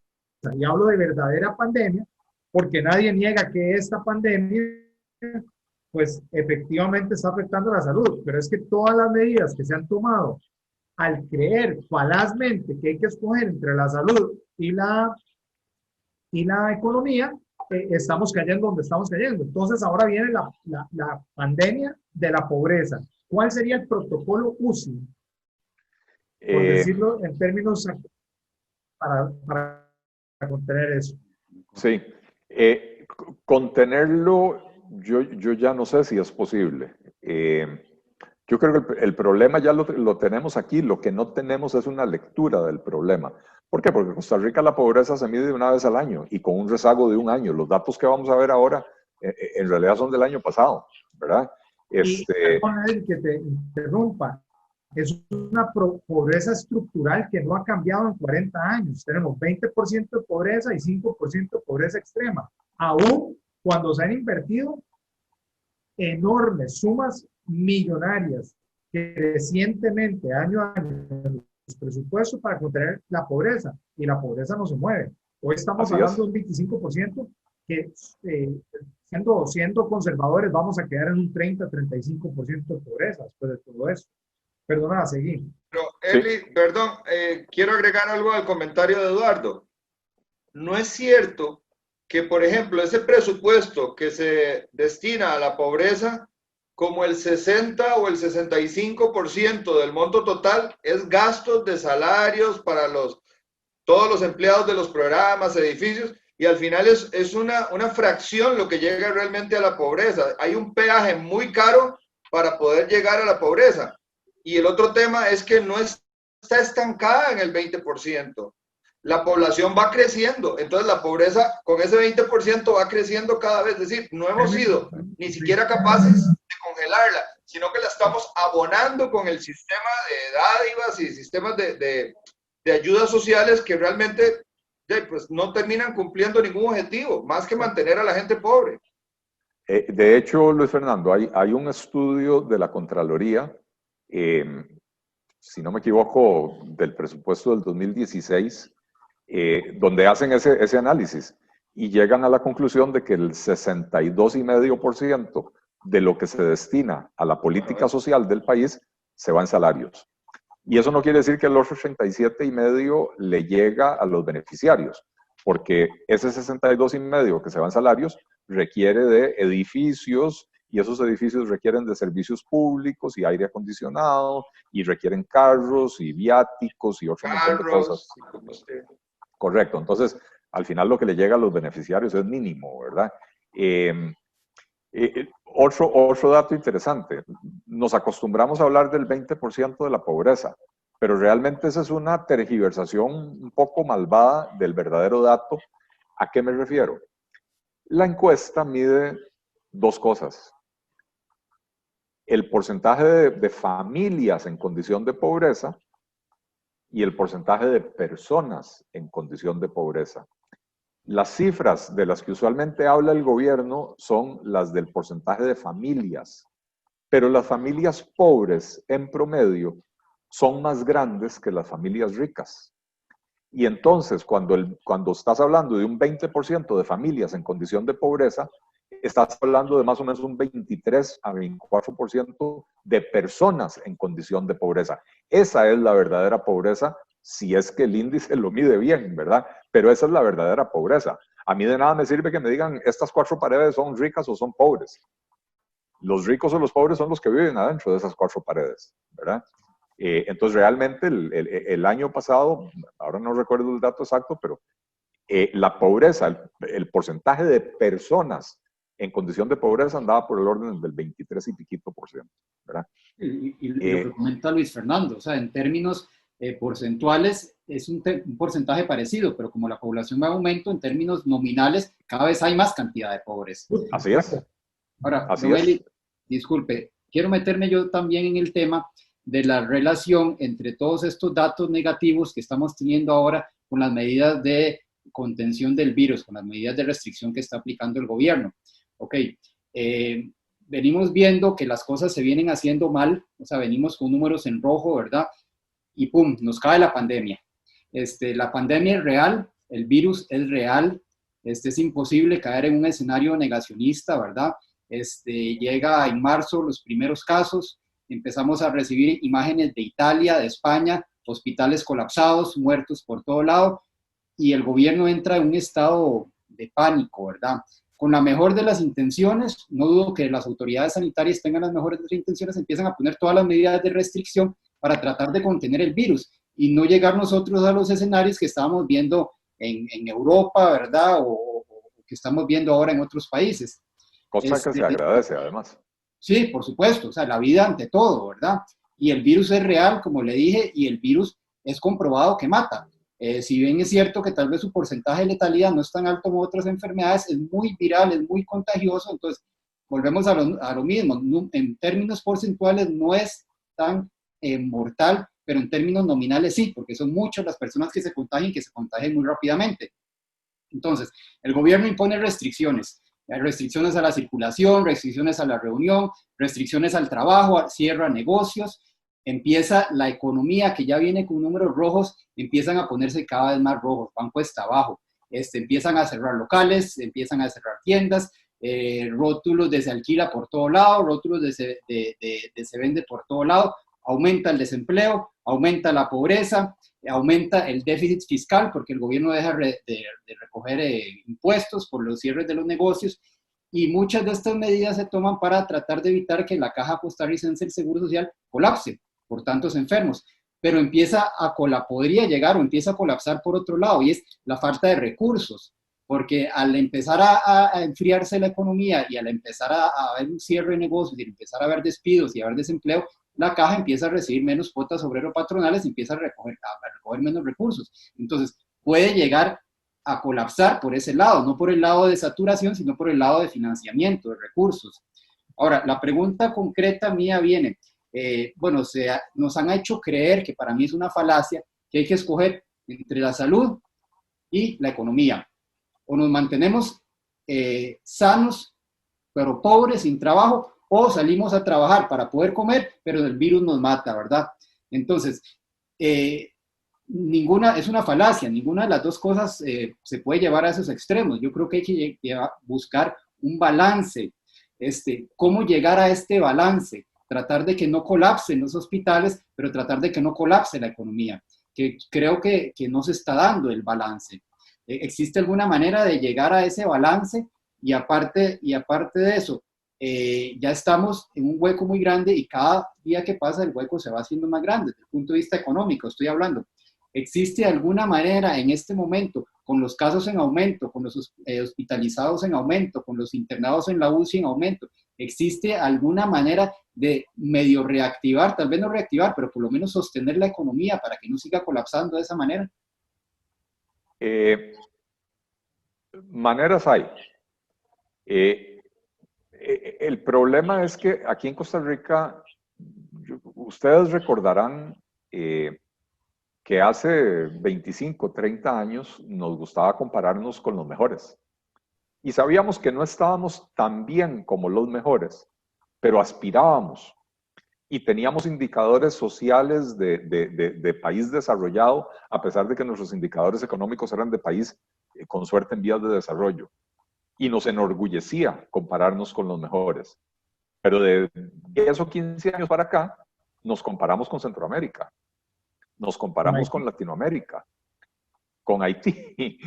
Y hablo de verdadera pandemia porque nadie niega que esta pandemia, pues efectivamente está afectando la salud, pero es que todas las medidas que se han tomado al creer falazmente que hay que escoger entre la salud y la economía, estamos cayendo donde estamos cayendo. Entonces ahora viene la pandemia de la pobreza. ¿Cuál sería el protocolo UCI? Por decirlo en términos para contener eso. Sí. Contenerlo, yo ya no sé si es posible. Yo creo que el problema ya lo tenemos aquí, lo que no tenemos es una lectura del problema. ¿Por qué? Porque en Costa Rica la pobreza se mide una vez al año y con un rezago de un año. Los datos que vamos a ver ahora en realidad son del año pasado, ¿verdad? Y perdón, que te interrumpa, es una pobreza estructural que no ha cambiado en 40 años. Tenemos 20% de pobreza y 5% de pobreza extrema. Aún cuando se han invertido enormes sumas millonarias recientemente, año a año, los presupuestos para contener la pobreza, y la pobreza no se mueve. Hoy estamos hablando de un 25% que siendo conservadores vamos a quedar en un 30-35% de pobreza después de todo eso. Perdona, seguí. Pero, Eli, perdón, quiero agregar algo al comentario de Eduardo. No es cierto que, por ejemplo, ese presupuesto que se destina a la pobreza, como el 60 o el 65% del monto total es gastos de salarios para todos los empleados de los programas, edificios, y al final es una fracción lo que llega realmente a la pobreza. Hay un peaje muy caro para poder llegar a la pobreza. Y el otro tema es que no está estancada en el 20%. La población va creciendo, entonces la pobreza con ese 20% va creciendo cada vez. Es decir, no hemos sido ni siquiera capaces de congelarla, sino que la estamos abonando con el sistema de dádivas y sistemas de ayudas sociales que realmente pues, no terminan cumpliendo ningún objetivo, más que mantener a la gente pobre. De hecho, Luis Fernando, hay un estudio de la Contraloría, si no me equivoco, del presupuesto del 2016, donde hacen ese análisis y llegan a la conclusión de que el 62,5% de lo que se destina a la política social del país se va en salarios. Y eso no quiere decir que el otro 87,5% le llega a los beneficiarios, porque ese 62,5% que se va en salarios requiere de edificios, y esos edificios requieren de servicios públicos y aire acondicionado, y requieren carros y viáticos y otro montón de cosas. Correcto. Entonces, al final lo que le llega a los beneficiarios es mínimo, ¿verdad? Otro dato interesante. Nos acostumbramos a hablar del 20% de la pobreza, pero realmente esa es una tergiversación un poco malvada del verdadero dato. ¿A qué me refiero? La encuesta mide dos cosas. El porcentaje de familias en condición de pobreza y el porcentaje de personas en condición de pobreza. Las cifras de las que usualmente habla el gobierno son las del porcentaje de familias, pero las familias pobres en promedio son más grandes que las familias ricas. Y entonces, cuando estás hablando de un 20% de familias en condición de pobreza, estás hablando de más o menos un 23 a 24% de personas en condición de pobreza. Esa es la verdadera pobreza, si es que el índice lo mide bien, ¿verdad? Pero esa es la verdadera pobreza. A mí de nada me sirve que me digan, estas 4 paredes son ricas o son pobres. Los ricos o los pobres son los que viven adentro de esas 4 paredes, ¿verdad? Entonces, realmente, el año pasado, ahora no recuerdo el dato exacto, pero la pobreza, el porcentaje de personas en condición de pobreza andaba por el orden del 23 y piquito %, ¿verdad? Y lo que comenta Luis Fernando, o sea, en términos porcentuales es un porcentaje parecido, pero como la población va en aumento, en términos nominales, cada vez hay más cantidad de pobres. Así es. Ahora, Noeli, disculpe, quiero meterme yo también en el tema de la relación entre todos estos datos negativos que estamos teniendo ahora con las medidas de contención del virus, con las medidas de restricción que está aplicando el gobierno. Ok, venimos viendo que las cosas se vienen haciendo mal, o sea, venimos con números en rojo, ¿verdad? Y pum, nos cae la pandemia. La pandemia es real, el virus es real, es imposible caer en un escenario negacionista, ¿verdad? Llega en marzo los primeros casos, empezamos a recibir imágenes de Italia, de España, hospitales colapsados, muertos por todo lado, y el gobierno entra en un estado de pánico, ¿verdad? Con la mejor de las intenciones, no dudo que las autoridades sanitarias tengan las mejores de las intenciones, empiezan a poner todas las medidas de restricción para tratar de contener el virus y no llegar nosotros a los escenarios que estábamos viendo en Europa, ¿verdad? O que estamos viendo ahora en otros países. Cosa que se agradece, además. Sí, por supuesto, o sea, la vida ante todo, ¿verdad? Y el virus es real, como le dije, y el virus es comprobado que mata. Si bien es cierto que tal vez su porcentaje de letalidad no es tan alto como otras enfermedades, es muy viral, es muy contagioso, entonces volvemos a lo mismo. En términos porcentuales no es tan mortal, pero en términos nominales sí, porque son muchas las personas que se contagian muy rápidamente. Entonces, el gobierno impone restricciones. Hay restricciones a la circulación, restricciones a la reunión, restricciones al trabajo, cierra negocios, empieza la economía que ya viene con números rojos, empiezan a ponerse cada vez más rojos, van cuesta abajo, empiezan a cerrar locales, empiezan a cerrar tiendas, rótulos de se alquila por todo lado, rótulos de se vende por todo lado, aumenta el desempleo, aumenta la pobreza, aumenta el déficit fiscal porque el gobierno deja de recoger impuestos por los cierres de los negocios, y muchas de estas medidas se toman para tratar de evitar que la Caja Costarricense del Seguro Social colapse por tantos enfermos, pero podría llegar o empieza a colapsar por otro lado, y es la falta de recursos, porque al empezar a enfriarse la economía y al empezar a haber un cierre de negocios y empezar a haber despidos y a haber desempleo, la caja empieza a recibir menos cuotas obrero-patronales y empieza a recoger menos recursos. Entonces, puede llegar a colapsar por ese lado, no por el lado de saturación, sino por el lado de financiamiento, de recursos. Ahora, la pregunta concreta mía viene, nos han hecho creer, que para mí es una falacia, que hay que escoger entre la salud y la economía. O nos mantenemos sanos, pero pobres, sin trabajo, o salimos a trabajar para poder comer, pero el virus nos mata, ¿verdad? Entonces, ninguna, es una falacia, ninguna de las dos cosas se puede llevar a esos extremos. Yo creo que hay que buscar un balance. ¿Cómo llegar a este balance? Tratar de que no colapsen los hospitales, pero tratar de que no colapse la economía, que creo que no se está dando el balance. ¿Existe alguna manera de llegar a ese balance? Y aparte de eso, ya estamos en un hueco muy grande y cada día que pasa el hueco se va haciendo más grande desde el punto de vista económico, estoy hablando. ¿Existe alguna manera en este momento, con los casos en aumento, con los hospitalizados en aumento, con los internados en la UCI en aumento, existe alguna manera de medio reactivar, tal vez no reactivar, pero por lo menos sostener la economía para que no siga colapsando de esa manera? Maneras hay. El problema es que aquí en Costa Rica, ustedes recordarán que hace 25, 30 años nos gustaba compararnos con los mejores. Y sabíamos que no estábamos tan bien como los mejores, pero aspirábamos. Y teníamos indicadores sociales de país desarrollado, a pesar de que nuestros indicadores económicos eran de país con suerte en vías de desarrollo. Y nos enorgullecía compararnos con los mejores. Pero de 10 o 15 años para acá, nos comparamos con Centroamérica, nos comparamos con Latinoamérica, con Haití.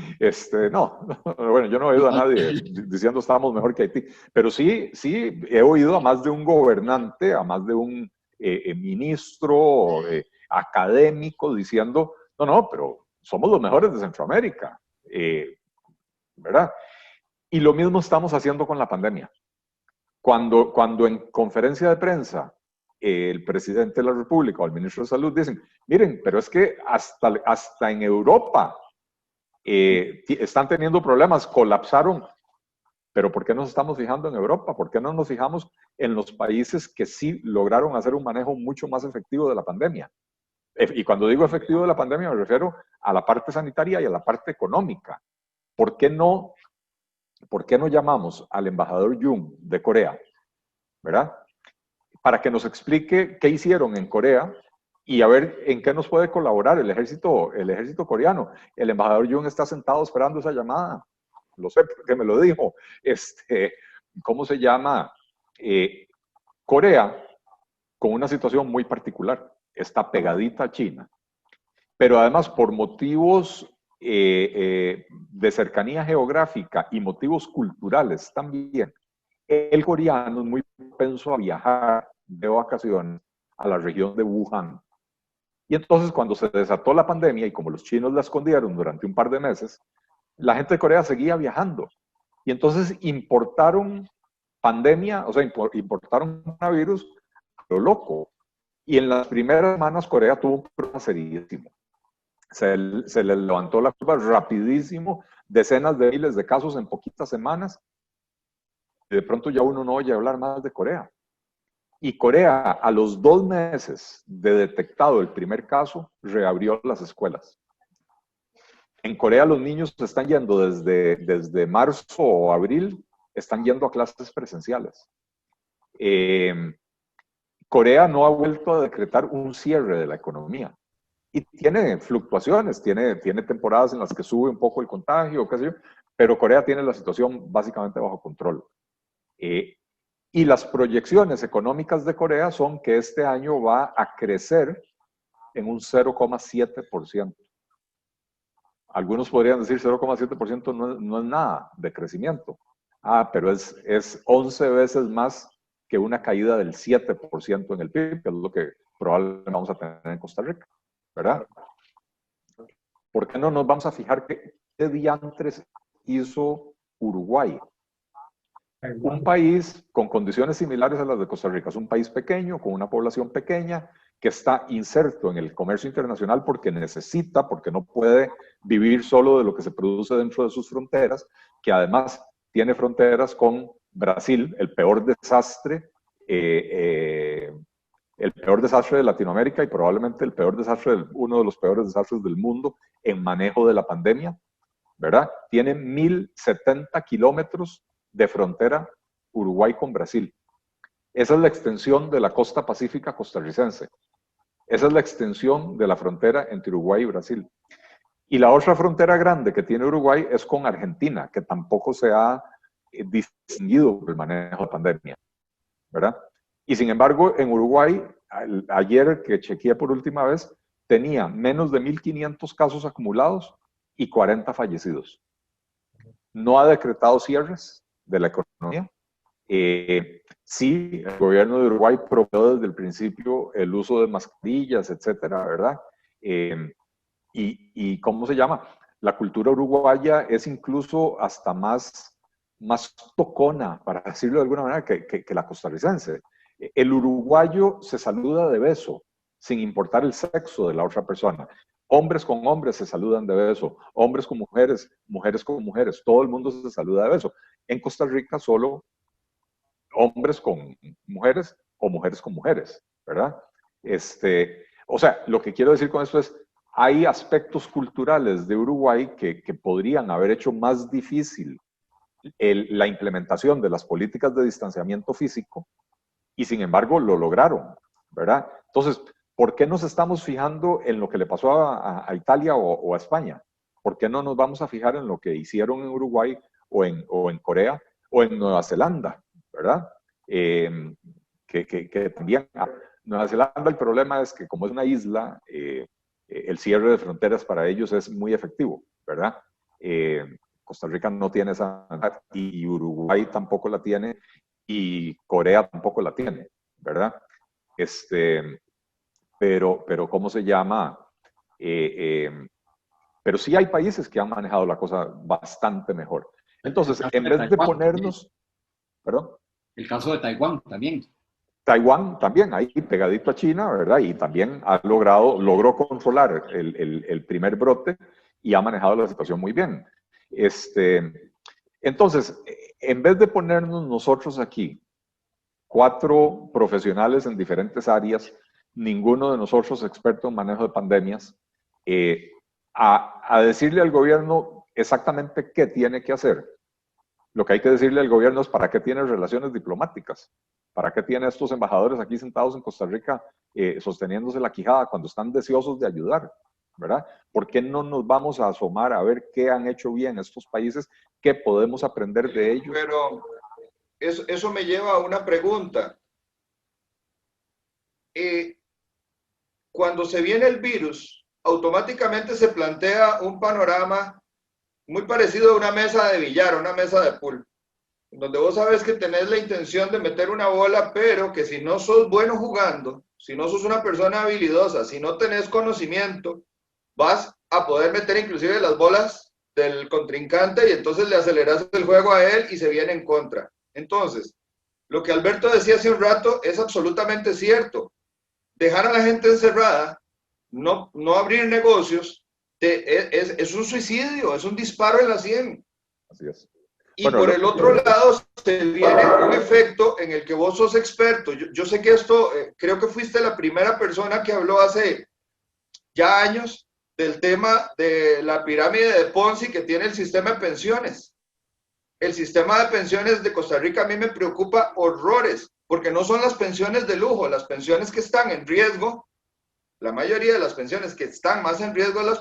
Bueno, yo no he oído a nadie diciendo estábamos mejor que Haití, pero sí he oído a más de un gobernante, a más de un ministro académico diciendo, no, pero somos los mejores de Centroamérica, ¿verdad? Y lo mismo estamos haciendo con la pandemia. Cuando en conferencia de prensa el presidente de la República o el ministro de Salud dicen, miren, pero es que hasta en Europa están teniendo problemas, colapsaron. Pero ¿por qué nos estamos fijando en Europa? ¿Por qué no nos fijamos en los países que sí lograron hacer un manejo mucho más efectivo de la pandemia? Y cuando digo efectivo de la pandemia me refiero a la parte sanitaria y a la parte económica. ¿Por qué no llamamos al embajador Jung de Corea, ¿verdad? Para que nos explique qué hicieron en Corea y a ver en qué nos puede colaborar el ejército coreano. El embajador Jung está sentado esperando esa llamada. Lo sé porque me lo dijo. ¿Cómo se llama? Corea, con una situación muy particular, está pegadita a China, pero además por motivos de cercanía geográfica y motivos culturales también, el coreano es muy propenso a viajar de vacaciones a la región de Wuhan. Y entonces cuando se desató la pandemia y como los chinos la escondieron durante un par de meses, la gente de Corea seguía viajando. Y entonces importaron pandemia, o sea, importaron coronavirus a lo loco. Y en las primeras semanas Corea tuvo un problema serísimo. Se le levantó la curva rapidísimo, decenas de miles de casos en poquitas semanas. Y de pronto ya uno no oye hablar más de Corea. Y Corea, a los 2 meses de detectado el primer caso, reabrió las escuelas. En Corea los niños están yendo desde marzo o abril, están yendo a clases presenciales. Corea no ha vuelto a decretar un cierre de la economía. Y tiene fluctuaciones, tiene temporadas en las que sube un poco el contagio, qué sé yo, pero Corea tiene la situación básicamente bajo control. Y las proyecciones económicas de Corea son que este año va a crecer en un 0,7%. Algunos podrían decir 0,7% no es nada de crecimiento. Pero es 11 veces más que una caída del 7% en el PIB, que es lo que probablemente vamos a tener en Costa Rica, ¿verdad? ¿Por qué no nos vamos a fijar qué diantres hizo Uruguay? Un país con condiciones similares a las de Costa Rica. Es un país pequeño, con una población pequeña, que está inserto en el comercio internacional porque necesita, porque no puede vivir solo de lo que se produce dentro de sus fronteras, que además tiene fronteras con Brasil, el peor desastre de Latinoamérica y probablemente el peor desastre, uno de los peores desastres del mundo en manejo de la pandemia, ¿verdad? Tiene 1.070 kilómetros de frontera Uruguay con Brasil. Esa es la extensión de la costa pacífica costarricense. Esa es la extensión de la frontera entre Uruguay y Brasil. Y la otra frontera grande que tiene Uruguay es con Argentina, que tampoco se ha distinguido por el manejo de la pandemia, ¿verdad? Y sin embargo, en Uruguay, ayer que chequeé por última vez, tenía menos de 1.500 casos acumulados y 40 fallecidos. No ha decretado cierres de la economía. Sí, el gobierno de Uruguay promovió desde el principio el uso de mascarillas, etcétera, ¿verdad? Y ¿cómo se llama? La cultura uruguaya es incluso hasta más tocona, para decirlo de alguna manera, que la costarricense. El uruguayo se saluda de beso, sin importar el sexo de la otra persona. Hombres con hombres se saludan de beso, hombres con mujeres, mujeres con mujeres, todo el mundo se saluda de beso. En Costa Rica solo hombres con mujeres o mujeres con mujeres, ¿verdad? O sea, lo que quiero decir con esto es, hay aspectos culturales de Uruguay que podrían haber hecho más difícil la implementación de las políticas de distanciamiento físico y sin embargo lo lograron, ¿verdad? Entonces, ¿por qué nos estamos fijando en lo que le pasó a Italia o a España? ¿Por qué no nos vamos a fijar en lo que hicieron en Uruguay o en Corea o en Nueva Zelanda, ¿verdad? Que también, Nueva Zelanda, el problema es que como es una isla, el cierre de fronteras para ellos es muy efectivo, ¿verdad? Costa Rica no tiene esa, y Uruguay tampoco la tiene, y Corea tampoco la tiene, ¿verdad? Pero ¿cómo se llama? Pero sí hay países que han manejado la cosa bastante mejor. Entonces, en vez de ponernos... ¿Perdón? El caso de Taiwán también. Taiwán también, ahí pegadito a China, ¿verdad? Y también logró controlar el primer brote y ha manejado la situación muy bien. Entonces, en vez de ponernos nosotros aquí, 4 profesionales en diferentes áreas, ninguno de nosotros experto en manejo de pandemias, a decirle al gobierno exactamente qué tiene que hacer. Lo que hay que decirle al gobierno es para qué tiene relaciones diplomáticas, para qué tiene estos embajadores aquí sentados en Costa Rica sosteniéndose la quijada cuando están deseosos de ayudar, ¿verdad? ¿Por qué no nos vamos a asomar a ver qué han hecho bien estos países, qué podemos aprender de ellos? Pero eso me lleva a una pregunta. Cuando se viene el virus, automáticamente se plantea un panorama muy parecido a una mesa de billar, una mesa de pool, donde vos sabes que tenés la intención de meter una bola, pero que si no sos bueno jugando, si no sos una persona habilidosa, si no tenés conocimiento, vas a poder meter inclusive las bolas del contrincante y entonces le aceleras el juego a él y se viene en contra. Entonces, lo que Alberto decía hace un rato es absolutamente cierto. Dejar a la gente encerrada, no abrir negocios, es un suicidio, es un disparo en la sien. Así es. Y bueno, por el otro lado se viene un efecto en el que vos sos experto. Yo sé que esto, creo que fuiste la primera persona que habló hace ya años del tema de la pirámide de Ponzi que tiene el sistema de pensiones. El sistema de pensiones de Costa Rica a mí me preocupa horrores, porque no son las pensiones de lujo, las pensiones que están en riesgo. La mayoría de las pensiones que están más en riesgo las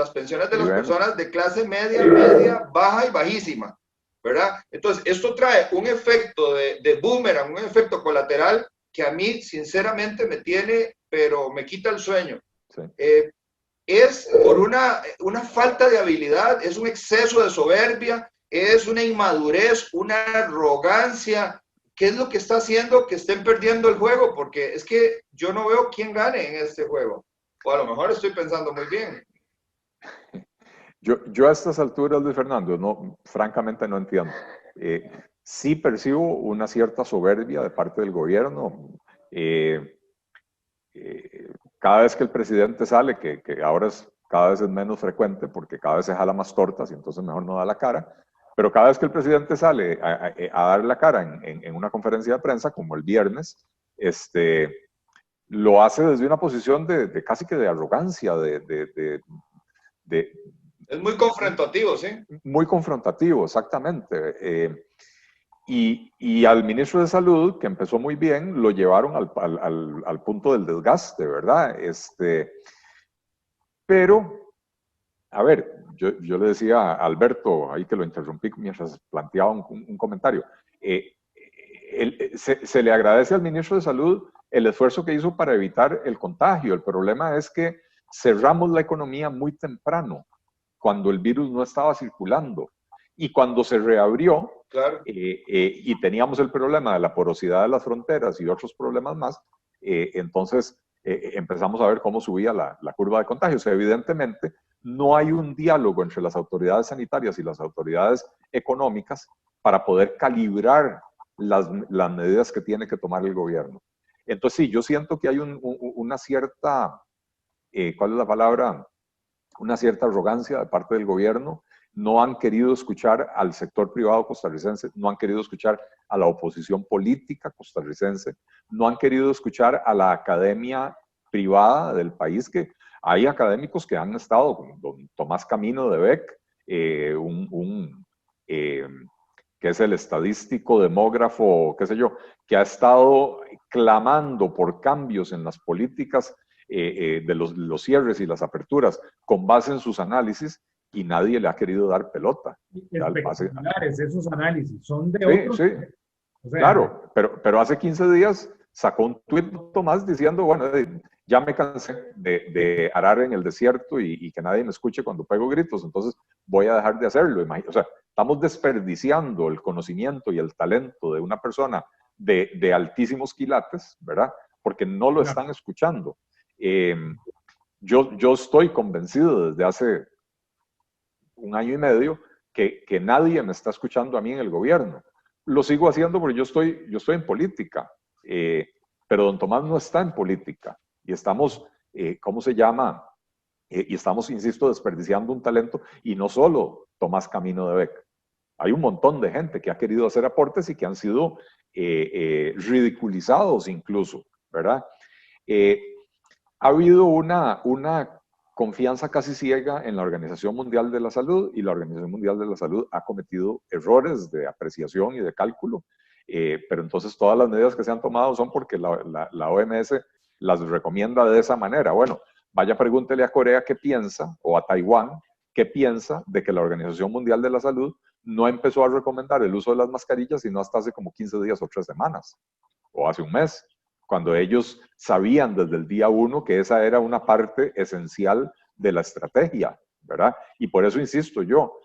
pensiones de las personas de clase media, baja y bajísima, ¿verdad? Entonces, esto trae un efecto de boomerang, un efecto colateral que a mí, sinceramente, me tiene, pero me quita el sueño. sí. Es por una falta de habilidad, es un exceso de soberbia, es una inmadurez, una arrogancia. ¿Qué es lo que está haciendo que estén perdiendo el juego? Porque es que yo no veo quién gane en este juego. O a lo mejor estoy pensando muy bien. Yo a estas alturas, Luis Fernando, no, francamente no entiendo. Sí percibo una cierta soberbia de parte del gobierno. Cada vez que el presidente sale, que ahora cada vez es menos frecuente porque cada vez se jala más tortas y entonces mejor no da la cara, pero cada vez que el presidente sale a dar la cara en una conferencia de prensa, como el viernes, lo hace desde una posición de casi que de arrogancia, es muy confrontativo, ¿sí? Muy confrontativo, exactamente. Y al ministro de Salud, que empezó muy bien, lo llevaron al punto del desgaste, ¿verdad? Pero, a ver, yo le decía a Alberto, ahí que lo interrumpí mientras planteaba un comentario, se le agradece al ministro de Salud el esfuerzo que hizo para evitar el contagio. El problema es que cerramos la economía muy temprano, cuando el virus no estaba circulando. Y cuando se reabrió, claro. Y teníamos el problema de la porosidad de las fronteras y otros problemas más, entonces empezamos a ver cómo subía la curva de contagios. Evidentemente, no hay un diálogo entre las autoridades sanitarias y las autoridades económicas para poder calibrar las medidas que tiene que tomar el gobierno. Entonces, sí, yo siento que hay una cierta, ¿cuál es la palabra? Una cierta arrogancia de parte del gobierno. No han querido escuchar al sector privado costarricense, no han querido escuchar a la oposición política costarricense, no han querido escuchar a la academia privada del país, que hay académicos que han estado, como don Tomás Camino de Beck, que es el estadístico, demógrafo, qué sé yo, que ha estado clamando por cambios en las políticas de los cierres y las aperturas con base en sus análisis, y nadie le ha querido dar pelota. Espectaculares esos análisis, son de sí, otros. sí, o sea, claro, pero hace 15 días sacó un tuit Tomás diciendo, bueno, ya me cansé de arar en el desierto y que nadie me escuche cuando pego gritos, entonces voy a dejar de hacerlo. O sea, estamos desperdiciando el conocimiento y el talento de una persona de altísimos quilates, ¿verdad? Porque no lo están escuchando. Yo estoy convencido desde hace 1 año y medio que nadie me está escuchando a mí en el gobierno. Lo sigo haciendo porque yo estoy en política, pero don Tomás no está en política y estamos, ¿cómo se llama? Y estamos, insisto, desperdiciando un talento, y no solo Tomás Camino de Beck. Hay un montón de gente que ha querido hacer aportes y que han sido ridiculizados incluso, ¿verdad? Ha habido una confianza casi ciega en la Organización Mundial de la Salud, y la Organización Mundial de la Salud ha cometido errores de apreciación y de cálculo, pero entonces todas las medidas que se han tomado son porque la OMS las recomienda de esa manera. Bueno, vaya, pregúntele a Corea qué piensa, o a Taiwán qué piensa de que la Organización Mundial de la Salud no empezó a recomendar el uso de las mascarillas sino hasta hace como 15 días o 3 semanas, o hace un mes, cuando ellos sabían desde el día 1 que esa era una parte esencial de la estrategia, ¿verdad? Y por eso insisto yo,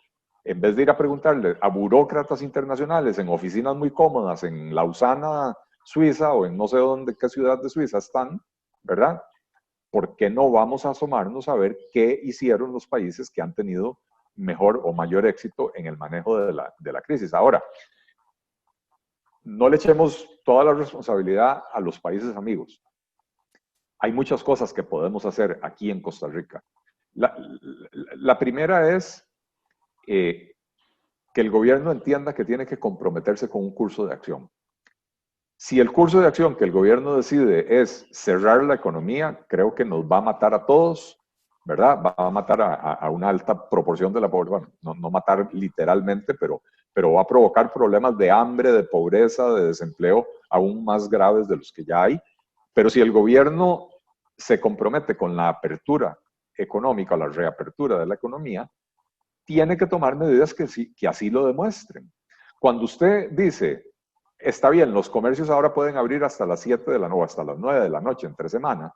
en vez de ir a preguntarle a burócratas internacionales en oficinas muy cómodas en Lausana, Suiza, o en no sé dónde, qué ciudad de Suiza están, ¿verdad? ¿Por qué no vamos a asomarnos a ver qué hicieron los países que han tenido mejor o mayor éxito en el manejo de la crisis? Ahora, no le echemos toda la responsabilidad a los países amigos. Hay muchas cosas que podemos hacer aquí en Costa Rica. La primera es que el gobierno entienda que tiene que comprometerse con un curso de acción. Si el curso de acción que el gobierno decide es cerrar la economía, creo que nos va a matar a todos, ¿verdad? Va a matar a una alta proporción de la población. Bueno, no matar literalmente, pero va a provocar problemas de hambre, de pobreza, de desempleo aún más graves de los que ya hay. Pero si el gobierno se compromete con la apertura económica, la reapertura de la economía, tiene que tomar medidas que así lo demuestren. Cuando usted dice, está bien, los comercios ahora pueden abrir hasta las 7 de la noche, hasta las 9 de la noche, entre semana,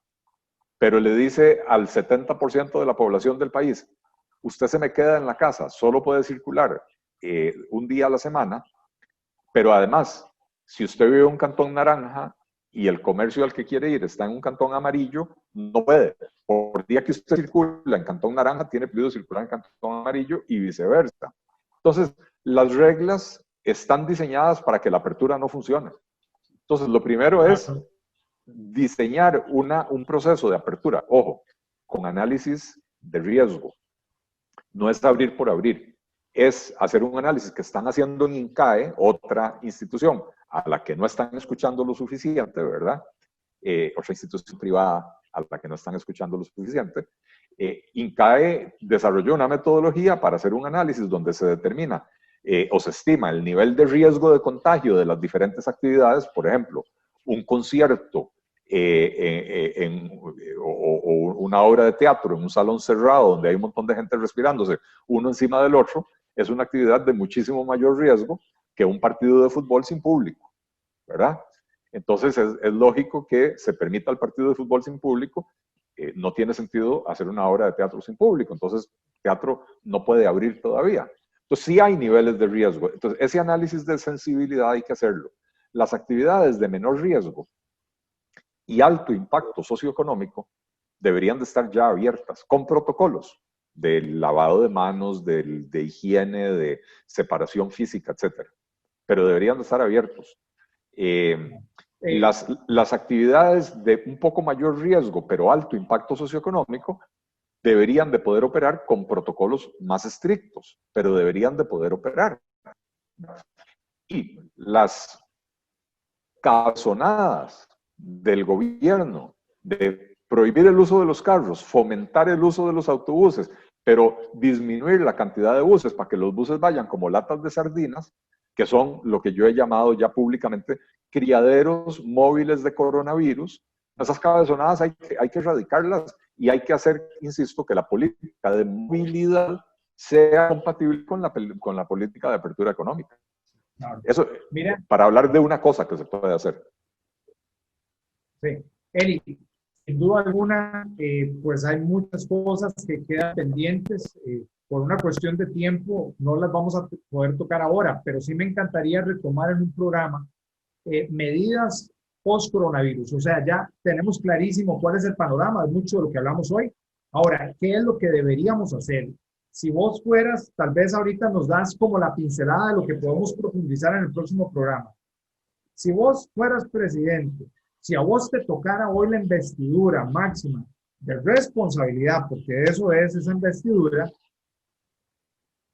pero le dice al 70% de la población del país, usted se me queda en la casa, solo puede circular un día a la semana, pero además, si usted vive en un cantón naranja y el comercio al que quiere ir está en un cantón amarillo, no puede. Por día que usted circula en cantón naranja, tiene prohibido circular en cantón amarillo y viceversa. Entonces, las reglas están diseñadas para que la apertura no funcione. Entonces, lo primero es diseñar un proceso de apertura, ojo, con análisis de riesgo. No es abrir por abrir, es hacer un análisis que están haciendo en INCAE, otra institución a la que no están escuchando lo suficiente, ¿verdad? Otra institución privada a la que no están escuchando lo suficiente. INCAE desarrolló una metodología para hacer un análisis donde se determina o se estima el nivel de riesgo de contagio de las diferentes actividades, por ejemplo, un concierto o una obra de teatro en un salón cerrado donde hay un montón de gente respirándose uno encima del otro, es una actividad de muchísimo mayor riesgo que un partido de fútbol sin público, ¿verdad? Entonces es lógico que se permita el partido de fútbol sin público. No tiene sentido hacer una obra de teatro sin público, entonces teatro no puede abrir todavía. Entonces sí hay niveles de riesgo. Entonces ese análisis de sensibilidad hay que hacerlo. Las actividades de menor riesgo y alto impacto socioeconómico deberían de estar ya abiertas con protocolos de lavado de manos, de higiene, de separación física, etc. Pero deberían de estar abiertos. Las actividades de un poco mayor riesgo, pero alto impacto socioeconómico, deberían de poder operar con protocolos más estrictos, pero deberían de poder operar. Y las cabezonadas del gobierno de prohibir el uso de los carros, fomentar el uso de los autobuses, pero disminuir la cantidad de buses para que los buses vayan como latas de sardinas, que son lo que yo he llamado ya públicamente criaderos móviles de coronavirus. Esas cabezonadas hay que erradicarlas y hay que hacer, insisto, que la política de movilidad sea compatible con la política de apertura económica. Claro. Eso, mira, para hablar de una cosa que se puede hacer. Sí. Eli, sin duda alguna, pues hay muchas cosas que quedan pendientes. Por una cuestión de tiempo, no las vamos a poder tocar ahora, pero sí me encantaría retomar en un programa medidas post-coronavirus. O sea, ya tenemos clarísimo cuál es el panorama de mucho de lo que hablamos hoy. Ahora, ¿qué es lo que deberíamos hacer? Si vos fueras, tal vez ahorita nos das como la pincelada de lo que podemos profundizar en el próximo programa. Si vos fueras presidente, si a vos te tocara hoy la investidura máxima de responsabilidad, porque eso es esa investidura,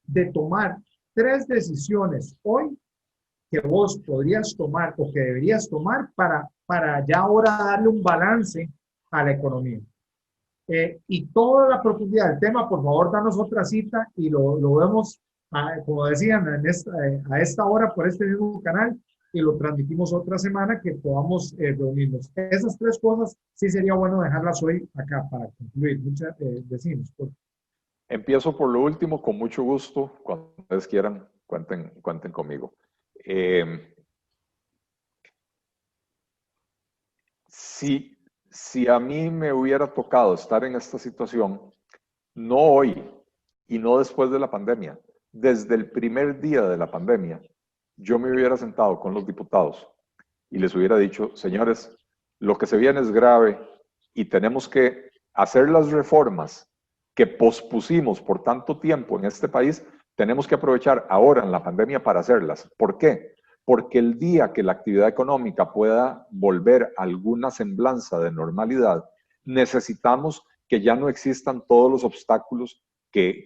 de tomar 3 decisiones hoy que vos podrías tomar o que deberías tomar para ya ahora darle un balance a la economía. Y toda la profundidad del tema, por favor, danos otra cita y lo vemos, como decían, a esta hora por este mismo canal y lo transmitimos otra semana que podamos reunirnos. Esas 3 cosas sí sería bueno dejarlas hoy acá para concluir. Muchas vecinos. Empiezo por lo último, con mucho gusto. Cuando ustedes quieran, cuenten conmigo. Si a mí me hubiera tocado estar en esta situación, no hoy y no después de la pandemia, desde el primer día de la pandemia, yo me hubiera sentado con los diputados y les hubiera dicho, señores, lo que se viene es grave y tenemos que hacer las reformas que pospusimos por tanto tiempo en este país, tenemos que aprovechar ahora en la pandemia para hacerlas. ¿Por qué? Porque el día que la actividad económica pueda volver a alguna semblanza de normalidad, necesitamos que ya no existan todos los obstáculos que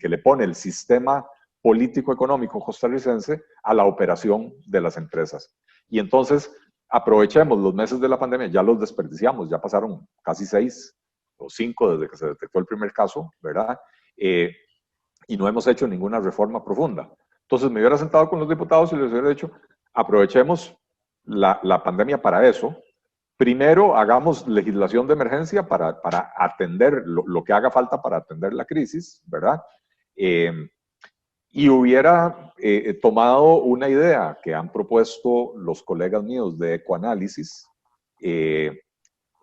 le pone el sistema político-económico costarricense a la operación de las empresas. Y entonces aprovechemos los meses de la pandemia, ya los desperdiciamos, ya pasaron casi 6 o 5 desde que se detectó el primer caso, ¿verdad? Y no hemos hecho ninguna reforma profunda. Entonces me hubiera sentado con los diputados y les hubiera dicho, aprovechemos la pandemia para eso. Primero, hagamos legislación de emergencia para atender lo que haga falta para atender la crisis, ¿verdad? Y hubiera tomado una idea que han propuesto los colegas míos de ecoanálisis,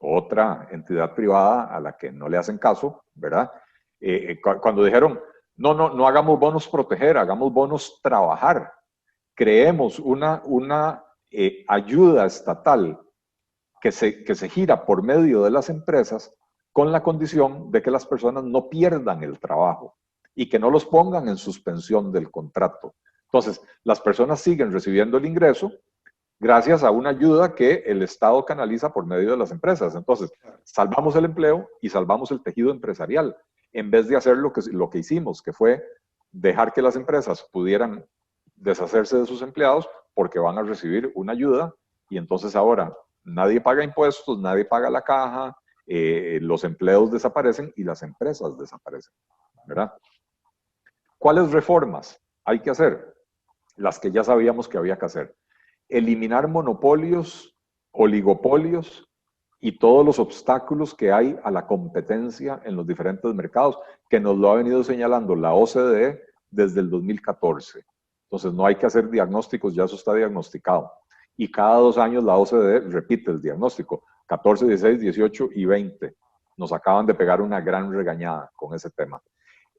otra entidad privada a la que no le hacen caso, ¿verdad? Cuando dijeron, no hagamos bonos proteger, hagamos bonos trabajar, creemos una ayuda estatal que se gira por medio de las empresas con la condición de que las personas no pierdan el trabajo y que no los pongan en suspensión del contrato. Entonces, las personas siguen recibiendo el ingreso gracias a una ayuda que el Estado canaliza por medio de las empresas. Entonces, salvamos el empleo y salvamos el tejido empresarial, en vez de hacer lo que hicimos, que fue dejar que las empresas pudieran deshacerse de sus empleados porque van a recibir una ayuda y entonces ahora nadie paga impuestos, nadie paga la caja, los empleos desaparecen y las empresas desaparecen, ¿verdad? ¿Cuáles reformas hay que hacer? Las que ya sabíamos que había que hacer. Eliminar monopolios, oligopolios y todos los obstáculos que hay a la competencia en los diferentes mercados, que nos lo ha venido señalando la OCDE desde el 2014. Entonces no hay que hacer diagnósticos, ya eso está diagnosticado. Y cada 2 años la OCDE repite el diagnóstico, 14, 16, 18 y 20. Nos acaban de pegar una gran regañada con ese tema.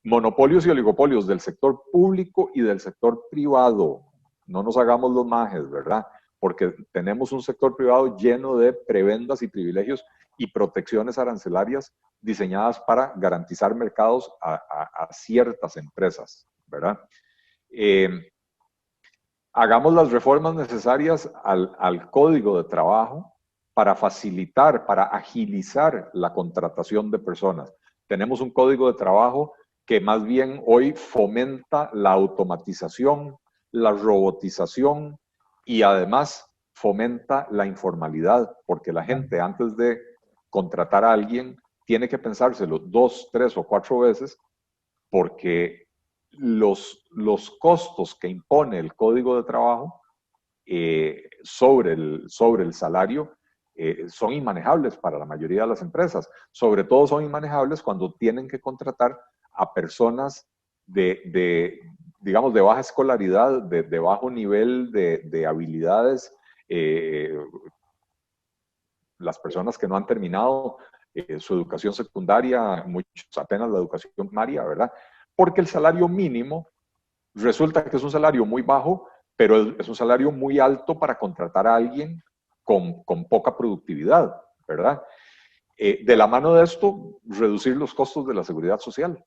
Monopolios y oligopolios del sector público y del sector privado. No nos hagamos los majes, ¿verdad? Porque tenemos un sector privado lleno de prebendas y privilegios y protecciones arancelarias diseñadas para garantizar mercados a ciertas empresas, ¿verdad? Hagamos las reformas necesarias al Código de Trabajo para facilitar, para agilizar la contratación de personas. Tenemos un Código de Trabajo que más bien hoy fomenta la automatización, la robotización y además fomenta la informalidad, porque la gente antes de contratar a alguien tiene que pensárselo 2, 3 o 4 veces, porque los costos que impone el Código de Trabajo sobre el salario son inmanejables para la mayoría de las empresas. Sobre todo son inmanejables cuando tienen que contratar a personas digamos, de baja escolaridad, de bajo nivel de habilidades, las personas que no han terminado su educación secundaria, muchos apenas la educación primaria, ¿verdad? Porque el salario mínimo resulta que es un salario muy bajo, pero es un salario muy alto para contratar a alguien con poca productividad, ¿verdad? De la mano de esto, reducir los costos de la seguridad social,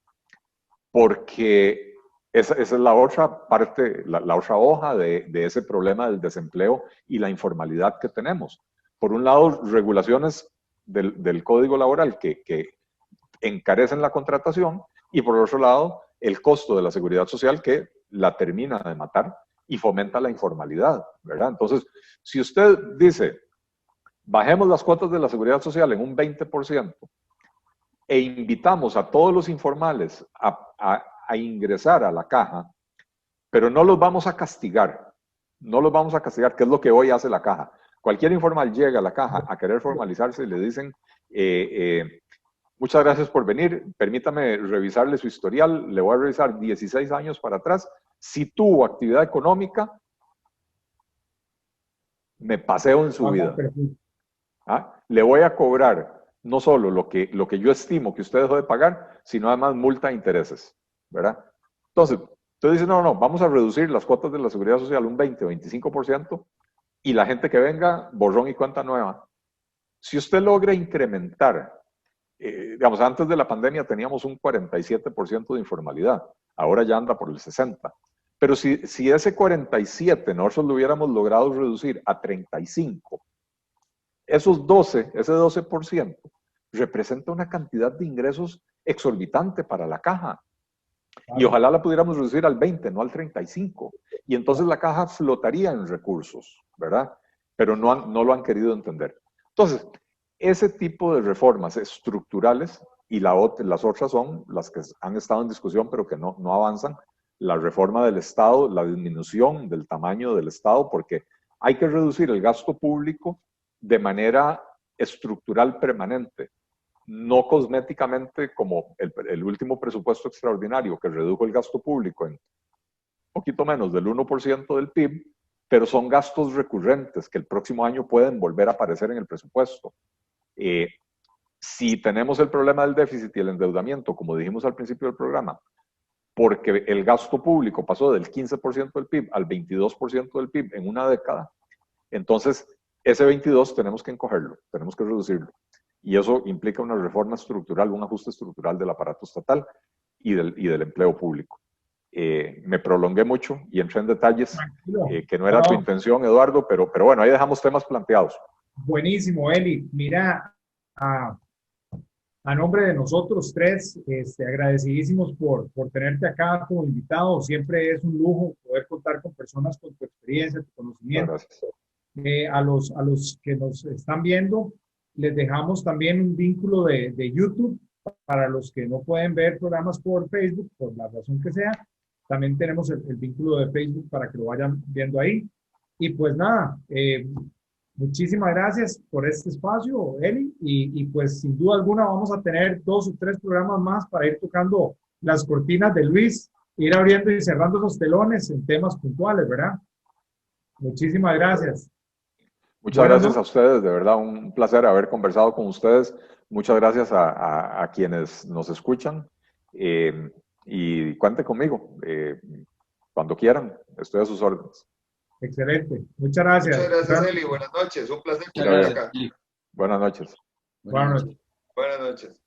porque esa es la otra parte, la otra hoja de ese problema del desempleo y la informalidad que tenemos. Por un lado, regulaciones del Código Laboral que encarecen la contratación y por otro lado, el costo de la seguridad social que la termina de matar y fomenta la informalidad, ¿verdad? Entonces, si usted dice, bajemos las cuotas de la seguridad social en un 20% e invitamos a todos los informales a ingresar a la caja, pero no los vamos a castigar, que es lo que hoy hace la caja. Cualquier informal llega a la caja a querer formalizarse y le dicen, muchas gracias por venir, permítame revisarle su historial, le voy a revisar 16 años para atrás, si tuvo actividad económica, me paseo en su vida. ¿Ah? Le voy a cobrar no solo lo que yo estimo que usted dejó de pagar, sino además multa e intereses, ¿verdad? Entonces, usted dice, no, vamos a reducir las cuotas de la seguridad social un 20 o 25% y la gente que venga, borrón y cuenta nueva. Si usted logra incrementar, digamos, antes de la pandemia teníamos un 47% de informalidad, ahora ya anda por el 60%. Pero si ese 47 nosotros lo hubiéramos logrado reducir a 35%, ese 12% representa una cantidad de ingresos exorbitante para la caja. Y ojalá la pudiéramos reducir al 20, no al 35. Y entonces la caja flotaría en recursos, ¿verdad? Pero no lo han querido entender. Entonces, ese tipo de reformas estructurales, y las otras son las que han estado en discusión pero que no avanzan, la reforma del Estado, la disminución del tamaño del Estado, porque hay que reducir el gasto público de manera estructural permanente, no cosméticamente como el último presupuesto extraordinario que redujo el gasto público en poquito menos del 1% del PIB, pero son gastos recurrentes que el próximo año pueden volver a aparecer en el presupuesto. Si tenemos el problema del déficit y el endeudamiento, como dijimos al principio del programa, porque el gasto público pasó del 15% del PIB al 22% del PIB en una década, entonces ese 22 tenemos que encogerlo, tenemos que reducirlo. Y eso implica una reforma estructural, un ajuste estructural del aparato estatal y del empleo público. Me prolongué mucho y entré en detalles que no era tu intención, Eduardo, pero bueno, ahí dejamos temas planteados. Buenísimo, Eli. Mira, a nombre de nosotros tres, agradecidísimos por tenerte acá como invitado. Siempre es un lujo poder contar con personas con tu experiencia, tu conocimiento. Gracias. A los que nos están viendo, les dejamos también un vínculo de YouTube para los que no pueden ver programas por Facebook, por la razón que sea. También tenemos el vínculo de Facebook para que lo vayan viendo ahí. Y pues nada, muchísimas gracias por este espacio, Eli, y pues sin duda alguna vamos a tener 2 o 3 programas más para ir tocando las cortinas de Luis, ir abriendo y cerrando los telones en temas puntuales, ¿verdad? Muchísimas gracias. Muchas gracias a ustedes, de verdad, un placer haber conversado con ustedes. Muchas gracias a quienes nos escuchan y cuente conmigo cuando quieran, estoy a sus órdenes. Excelente, muchas gracias. Muchas gracias, Eli. Buenas noches, un placer Muchas estar acá. Buenas noches. Buenas noches. Buenas noches.